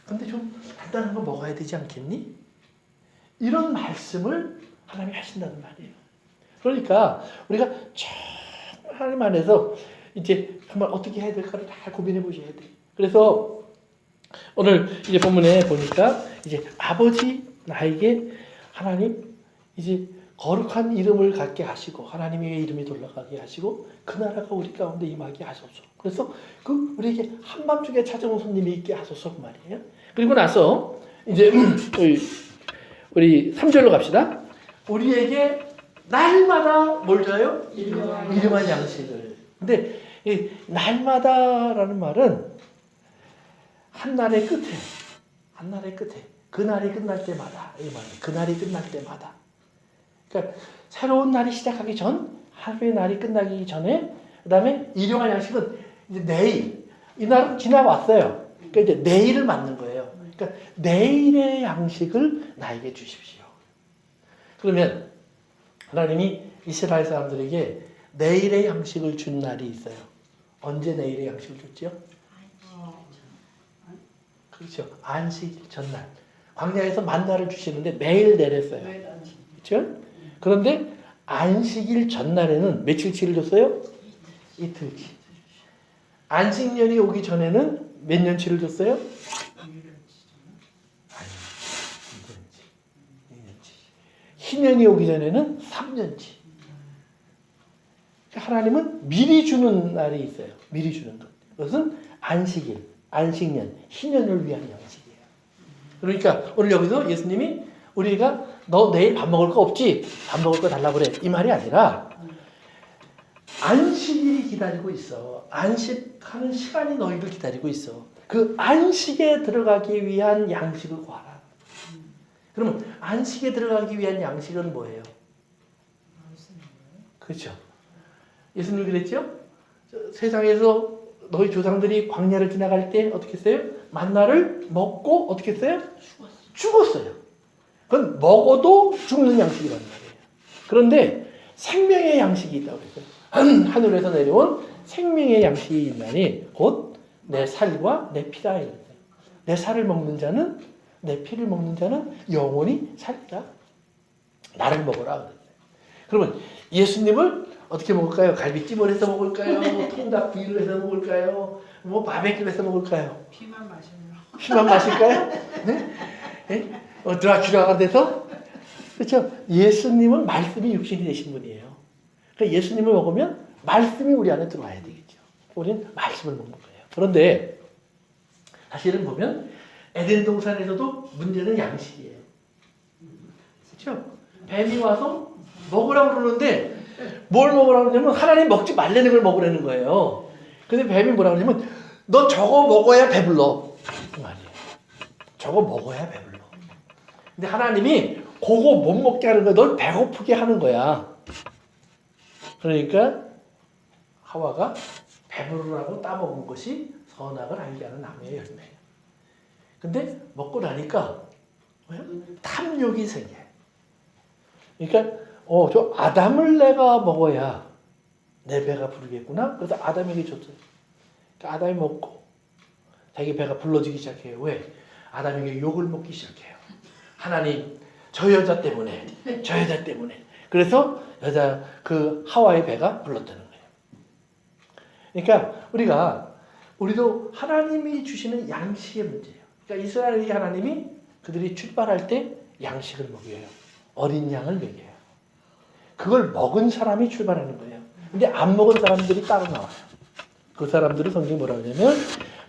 근데 좀 단단한 거 먹어야 되지 않겠니? 이런 말씀을 하나님이 하신다는 말이에요. 그러니까 우리가 하나님 안에서 이제 정말 어떻게 해야 될까를 잘 고민해 보셔야 돼요. 그래서 오늘 이제 본문에 보니까 이제 아버지 나에게 하나님 이제 거룩한 이름을 갖게 하시고 하나님의 이름이 돌아가게 하시고 그 나라가 우리 가운데 임하게 하소서. 그래서 우리에게 한밤중에 찾아온 손님이 있게 하소서 그 말이에요. 그리고 나서 이제 우리 3절로 갑시다. 우리에게 날마다 뭘 줘요? 일용할 양식을. 근데 이 날마다라는 말은 한 날의 끝에 그날이 끝날 때마다 이 말이에요. 그날이 끝날 때마다. 그러니까 새로운 날이 시작하기 전 하루의 날이 끝나기 전에 그다음에 일용할 양식은 이제 내일 이 날은 지나왔어요. 그러니까 이제 내일을 맞는 거예요. 그러니까 내일의 양식을 나에게 주십시오. 그러면 하나님이 이스라엘 사람들에게 내일의 양식을 준 날이 있어요. 언제 내일의 양식을 줬죠? 그렇죠. 안식 전날. 광야에서 만나를 주시는데 매일 내렸어요. 그렇죠? 그런데 안식일 전날에는 며칠치를 줬어요? 이틀치. 안식년이 오기 전에는 몇 년치를 줬어요? 아니, 2년치. 희년이 오기 전에는 3년치. 하나님은 미리 주는 날이 있어요. 미리 주는 것. 그것은 안식일, 안식년, 희년을 위한 양식이에요. 그러니까 오늘 여기서 예수님이 우리가 너 내일 밥 먹을 거 없지? 밥 먹을 거 달라고 그래. 이 말이 아니라 안식일이 기다리고 있어. 안식하는 시간이 너희를 기다리고 있어. 그 안식에 들어가기 위한 양식을 구하라. 그러면 안식에 들어가기 위한 양식은 뭐예요? 그렇죠. 예수님이 그랬죠? 세상에서 너희 조상들이 광야를 지나갈 때 어떻게 했어요? 만나를 먹고 어떻게 했어요? 죽었어요. 그건 먹어도 죽는 양식이란 말이에요. 그런데 생명의 양식이 있다고 그랬어요. 하늘에서 내려온 생명의 양식이 있나니 곧 내 살과 내 피다. 내 살을 먹는 자는, 내 피를 먹는 자는 영원히 살리라. 나를 먹으라 그랬어요. 그러면 예수님을 어떻게 먹을까요? 갈비찜을 해서 먹을까요? 통닭비를 해서 먹을까요? 뭐 바베큐를 해서 먹을까요? 피만 마시면. 피만 마실까요? 네? 네? 드라큘라가 돼서? 그렇죠? 예수님은 말씀이 육신이 되신 분이에요. 그러니까 예수님을 먹으면 말씀이 우리 안에 들어와야 되겠죠. 우리는 말씀을 먹는 거예요. 그런데 사실은 보면 에덴 동산에서도 문제는 양식이에요. 그렇죠? 뱀이 와서 먹으라고 그러는데 뭘 먹으라고 그러냐면 하나님 먹지 말라는 걸 먹으라는 거예요. 근데 뱀이 뭐라고 그러냐면 너 저거 먹어야 배불러. 그 말이에요. 저거 먹어야 배불러. 근데 하나님이 그거 못 먹게 하는 거야. 널 배고프게 하는 거야. 그러니까 하와가 배부르라고 따먹은 것이 선악을 알게 하는 나무의 열매예요. 근데 먹고 나니까 탐욕이 생겨요. 그러니까 저 아담을 내가 먹어야 내 배가 부르겠구나. 그래서 아담에게 줬어요. 그러니까 아담이 먹고 자기 배가 불러지기 시작해요. 왜? 아담에게 욕을 먹기 시작해요. 하나님, 저 여자 때문에, 저 여자 때문에. 그래서 그 하와의 배가 불렀다는 거예요. 그러니까 우리도 하나님이 주시는 양식의 문제예요. 그러니까 이스라엘의 하나님이 그들이 출발할 때 양식을 먹여요. 어린 양을 먹여요. 그걸 먹은 사람이 출발하는 거예요. 근데 안 먹은 사람들이 따로 나와요. 그 사람들을 성경이 뭐라고 하냐면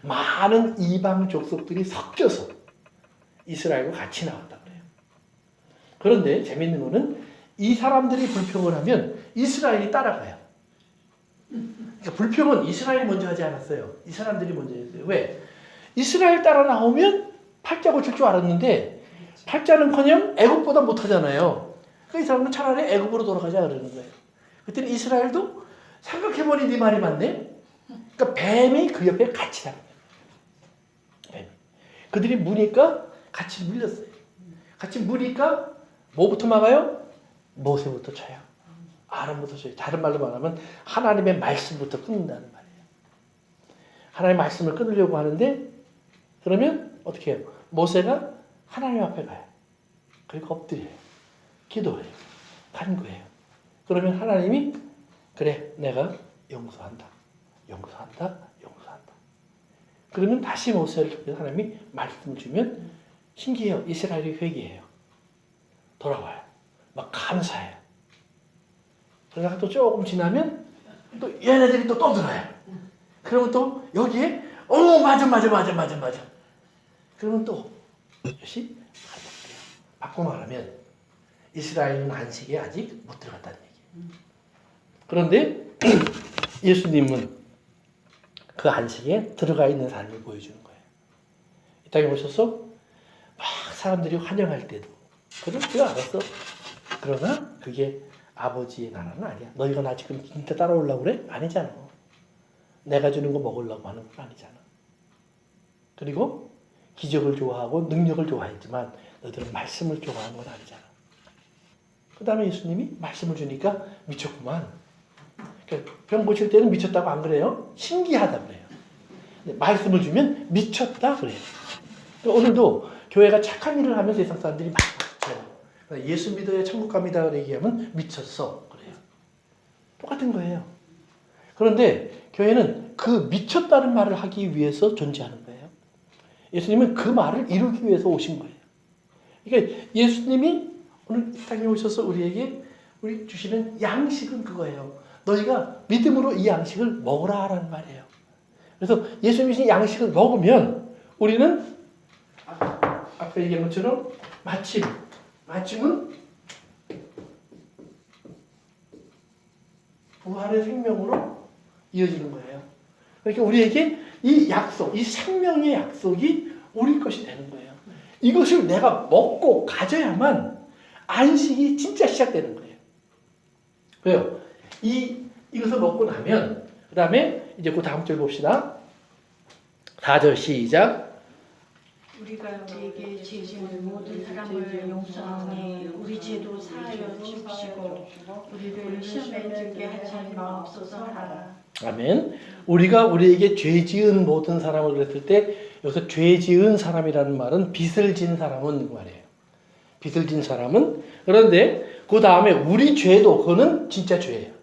많은 이방 족속들이 섞여서 이스라엘과 같이 나왔다 그래요. 그런데 재밌는 거는 이 사람들이 불평을 하면 이스라엘이 따라가요. 그러니까 불평은 이스라엘이 먼저 하지 않았어요. 이 사람들이 먼저 했어요. 왜? 이스라엘 따라 나오면 팔자 고칠 줄 알았는데 팔자는커녕 애굽보다 못하잖아요. 그러니까 이 사람은 차라리 애굽으로 돌아가자 그러는 거예요. 그때는 이스라엘도 생각해보니 네 말이 맞네. 그러니까 뱀이 그 옆에 같이 살아요. 뱀이. 그들이 무니까 같이 물렸어요. 같이 무니까 뭐부터 막아요? 모세부터 쳐요. 아론부터 쳐요. 다른 말로 말하면 하나님의 말씀부터 끊는다는 말이에요. 하나님의 말씀을 끊으려고 하는데 그러면 어떻게 해요? 모세가 하나님 앞에 가요. 그리고 엎드려요. 기도해요. 간구해요. 그러면 하나님이 그래 내가 용서한다. 용서한다. 용서한다. 그러면 다시 모세를 통해서 하나님이 말씀을 주면 신기해요. 이스라엘이 회개해요. 돌아와요. 막 감사해요. 그러다가 또 조금 지나면 또 얘네들이 또 떠들어요. 그러면 또 여기에 맞아. 그러면 또 다시 반복돼요. 바꿔 말하면 이스라엘은 안식에 아직 못 들어갔다는 얘기예요. 그런데 예수님은 그 안식에 들어가 있는 삶을 보여주는 거예요. 이 땅에 오셔서 막 사람들이 환영할 때도 그럴 줄 알았어. 그러나 그게 아버지의 나라는 아니야. 너희가 나 지금 진짜 따라오려고 그래? 아니잖아. 내가 주는 거 먹으려고 하는 건 아니잖아. 그리고 기적을 좋아하고 능력을 좋아했지만 너희들은 말씀을 좋아하는 건 아니잖아. 그 다음에 예수님이 말씀을 주니까 미쳤구만. 그러니까 병 고칠 때는 미쳤다고 안 그래요? 신기하다 그래요. 근데 말씀을 주면 미쳤다 그래요. 그러니까 오늘도 교회가 착한 일을 하면 세상 사람들이 막 미쳐요. 예수 믿어야 천국 갑니다 얘기하면 미쳤어 그래요. 똑같은 거예요. 그런데 교회는 그 미쳤다는 말을 하기 위해서 존재하는 거예요. 예수님은 그 말을 이루기 위해서 오신 거예요. 그러니까 예수님이 오늘 이 땅에 오셔서 우리 주시는 양식은 그거예요. 너희가 믿음으로 이 양식을 먹으라 하라는 말이에요. 그래서 예수님이 주신 양식을 먹으면 우리는 아까 얘기한 것처럼 마침은 부활의 생명으로 이어지는 거예요. 그러니까 우리에게 이 약속, 이 생명의 약속이 우리 것이 되는 거예요. 이것을 내가 먹고 가져야만 안식이 진짜 시작되는 거예요. 왜요? 이것을 먹고 나면 그 다음에 이제 그 다음 절 봅시다. 4절 시작. 우리가 우리에게 죄 지은 모든 사람을 용서하니 우리 죄도 사하여 주시고 우리를 시험에 들게 하지 마옵소서 하라. 아멘. 우리가 우리에게 죄 지은 모든 사람을 그랬을 때 여기서 죄 지은 사람이라는 말은 빚을 진 사람은 말이에요. 빚을 진 사람은. 그런데 그 다음에 우리 죄도 그거는 진짜 죄예요.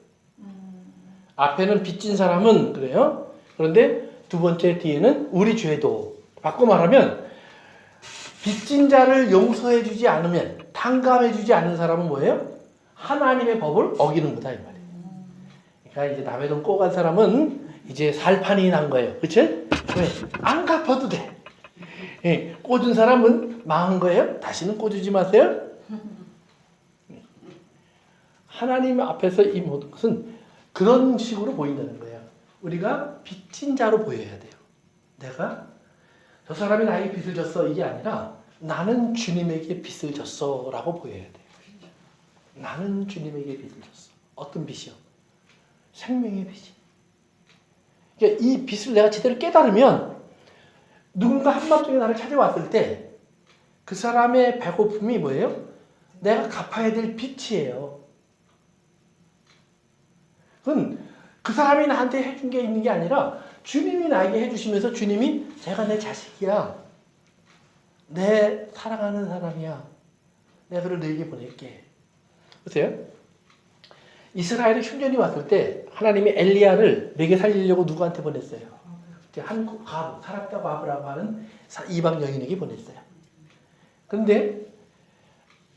앞에는 빚진 사람은 그래요. 그런데 두 번째 뒤에는 우리 죄도. 바꿔 말하면 빚진 자를 용서해 주지 않으면, 탕감해 주지 않는 사람은 뭐예요? 하나님의 법을 어기는 거다 이 말이에요. 그러니까 이제 남의 돈 꼬간 사람은 이제 살판이 난 거예요. 그치? 왜? 안 갚아도 돼. 예, 꽂은 사람은 망한 거예요. 다시는 꽂지 마세요. 하나님 앞에서 이 모든 것은 그런 식으로 보인다는 거예요. 우리가 빚진 자로 보여야 돼요. 내가 저 사람이 나에게 빚을 졌어 이게 아니라 나는 주님에게 빚을 졌어 라고 보여야 돼요. 나는 주님에게 빚을 졌어. 어떤 빚이요? 생명의 빚이. 그러니까 이 빚을 내가 제대로 깨달으면 누군가 한밤중에 나를 찾아왔을 때 그 사람의 배고픔이 뭐예요? 내가 갚아야 될 빚이에요. 그건 그 사람이 나한테 해준 게 있는 게 아니라 주님이 나에게 해주시면서 주님이 제가 내 자식이야. 내 사랑하는 사람이야. 내가 그를 너에게 보낼게. 보세요. 이스라엘에 흉년이 왔을 때 하나님이 엘리야를 먹여 살리려고 누구한테 보냈어요? 한 과부, 사랍다고 아브라고 하는 이방 여인에게 보냈어요. 그런데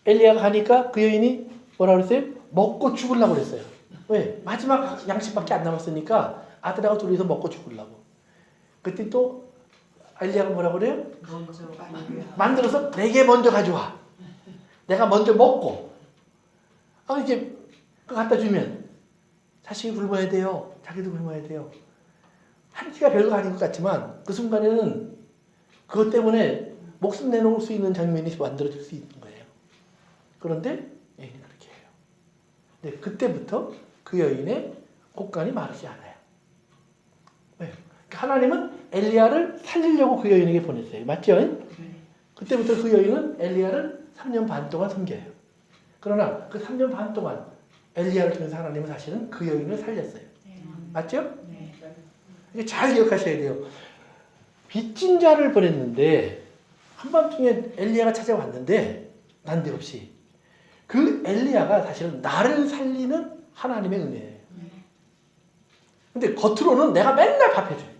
엘리야가 가니까 그 여인이 뭐라 그랬어요? 먹고 죽으려고 그랬어요. 왜? 마지막 양식밖에 안 남았으니까 아들하고 둘이서 먹고 죽으려고. 그때 또 엘리야가 뭐라고 그래요? 만들어서 내게 먼저 가져와. 내가 먼저 먹고. 이제 갖다 주면 자식이 굶어야 돼요. 자기도 굶어야 돼요. 한치가 별거 아닌 것 같지만 그 순간에는 그것 때문에 목숨 내놓을 수 있는 장면이 만들어질 수 있는 거예요. 그런데 여인이 그렇게 해요. 근데 그때부터 그 여인의 곡간이 마르지 않아요. 왜? 하나님은 엘리야를 살리려고 그 여인에게 보냈어요. 맞죠? 그때부터 그 여인은 엘리야를 3년 반 동안 섬겨요. 그러나 그 3년 반 동안 엘리야를 통해서 하나님은 사실은 그 여인을 살렸어요. 맞죠? 이게 잘 기억하셔야 돼요. 빚진 자를 보냈는데 한밤중에 엘리야가 찾아왔는데 난데없이 그 엘리야가 사실은 나를 살리는 하나님의 은혜예요. 근데 겉으로는 내가 맨날 밥 해줘야 돼.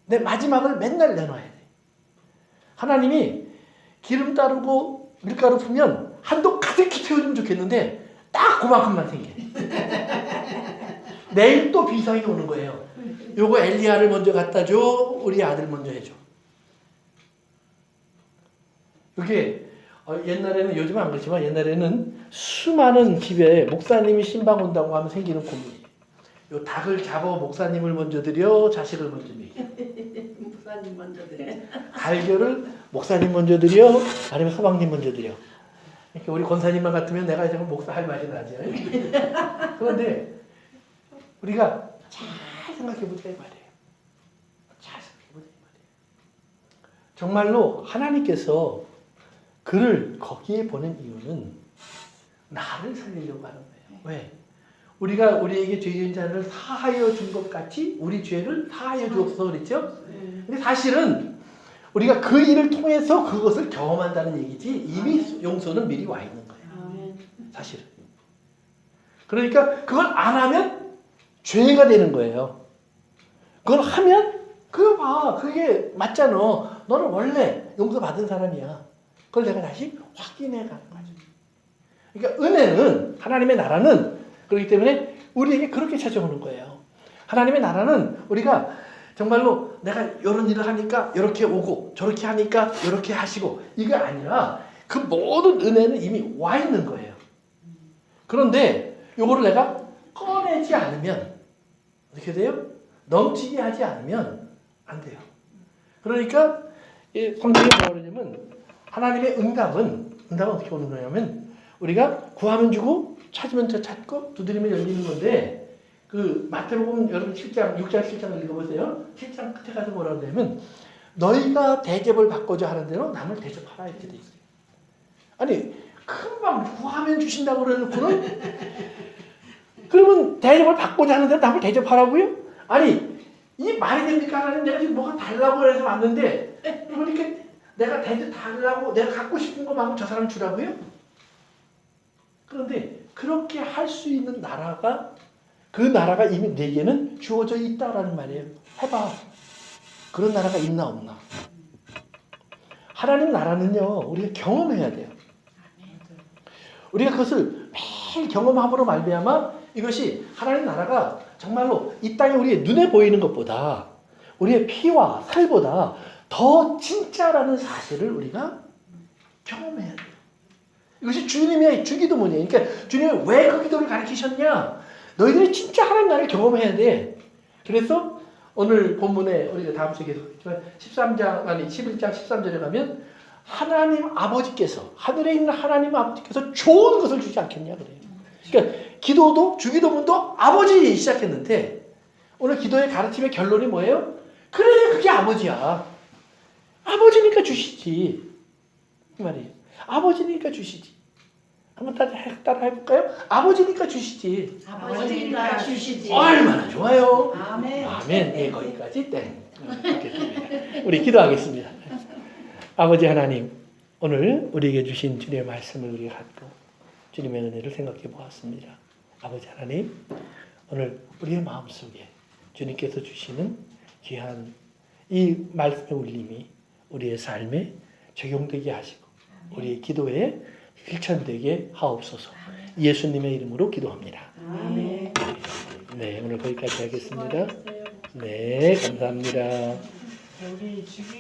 내 마지막을 맨날 내놔야 돼. 하나님이 기름 따르고 밀가루 풀면 한도 가득히 태워주면 좋겠는데 딱 그만큼만 생겨. 내일 또 비상이 오는 거예요. 요거 엘리야를 먼저 갖다 줘. 우리 아들 먼저 해줘. 이게 옛날에는 요즘은 안 그렇지만 옛날에는 수많은 집에 목사님이 신방 온다고 하면 생기는 고민이에요. 요 닭을 잡아 목사님을 먼저 드려, 자식을 먼저 드려. 목사님 먼저 드려. 달걀을 목사님 먼저 드려, 아니면 서방님 먼저 드려. 그러니까 우리 권사님만 같으면 내가 이제 목사 할 맛이 나죠. 그런데 우리가 잘 생각해보자 이 말이에요. 잘 생각해보자 이 말이에요. 정말로 하나님께서 그를 거기에 보낸 이유는 나를 살리려고 하는 거예요. 왜? 우리가 우리에게 죄 지은 자를 사하여 준 것 같이 우리 죄를 사하여 주옵소서 그랬죠? 근데 사실은 우리가 그 일을 통해서 그것을 경험한다는 얘기지 이미 용서는 미리 와 있는 거예요. 사실은. 그러니까 그걸 안 하면 죄가 되는 거예요. 그걸 하면 그거 봐. 그게 맞잖아. 너는 원래 용서받은 사람이야. 그걸 내가 다시 확인해 가는 거죠. 그러니까 은혜는 하나님의 나라는 그렇기 때문에 우리에게 그렇게 찾아오는 거예요. 하나님의 나라는 우리가 정말로 내가 이런 일을 하니까 이렇게 오고 저렇게 하니까 이렇게 하시고 이게 아니라 그 모든 은혜는 이미 와 있는 거예요. 그런데 요거를 내가 꺼내지 않으면 어떻게 돼요? 넘치게 하지 않으면 안 돼요. 그러니까 성경에 뭐라 그러냐면 하나님의 응답은 어떻게 오는 거냐면 우리가 구하면 주고 찾으면 찾고 두드리면 열리는 건데 그 마태복음 여러분 7장 6장 7장을 읽어보세요. 7장 끝에 가서 뭐라 그러냐면 너희가 대접을 받고자 하는 대로 남을 대접하라 이렇게 돼 있어요. 아니 금방 구하면 주신다고 그래놓고는 그러면 대접을 받고자 하는 대로 남을 대접하라고요? 아니 이 말이 됩니까? 하나님 내가 지금 뭐가 달라고 해서 왔는데 그러니까 내가 대접 달라고 내가 갖고 싶은 것만 저 사람 주라고요? 그런데 그렇게 할 수 있는 나라가 그 나라가 이미 내게는 주어져 있다라는 말이에요. 해봐. 그런 나라가 있나 없나? 하나님 나라는요 우리가 경험해야 돼요. 우리가 그것을 매일 경험함으로 말미암아 이것이 하나님 나라가 정말로 이 땅에 우리의 눈에 보이는 것보다 우리의 피와 살보다 더 진짜라는 사실을 우리가 경험해야 돼요. 이것이 주님의 주기도문이에요. 그러니까 주님이 왜 그 기도를 가르치셨냐? 너희들이 진짜 하나님 나라를 경험해야 돼. 그래서 오늘 본문에 우리가 다음 주에 계속했지만 11장 13절에 가면 하나님 아버지께서 하늘에 있는 하나님 아버지께서 좋은 것을 주지 않겠냐 그래요. 그러니까 기도도 주기도문도 아버지 시작했는데 오늘 기도의 가르침의 결론이 뭐예요? 그래 그게 아버지야. 아버지니까 주시지. 그 말이에요. 아버지니까 주시지. 한번 따라 해볼까요? 아버지니까 주시지. 아버지니까 주시지. 얼마나 좋아요. 아멘. 아멘. 예, 거기까지 땡. 우리 기도하겠습니다. 아버지 하나님, 오늘 우리에게 주신 주님의 말씀을 우리가 갖고 주님의 은혜를 생각해 보았습니다. 아버지 하나님, 오늘 우리의 마음속에 주님께서 주시는 귀한 이 말씀의 울림이 우리의 삶에 적용되게 하시고 우리의 기도에 실천되게 하옵소서. 예수님의 이름으로 기도합니다. 아멘. 네, 오늘 거기까지 하겠습니다. 네, 감사합니다. 우리 주기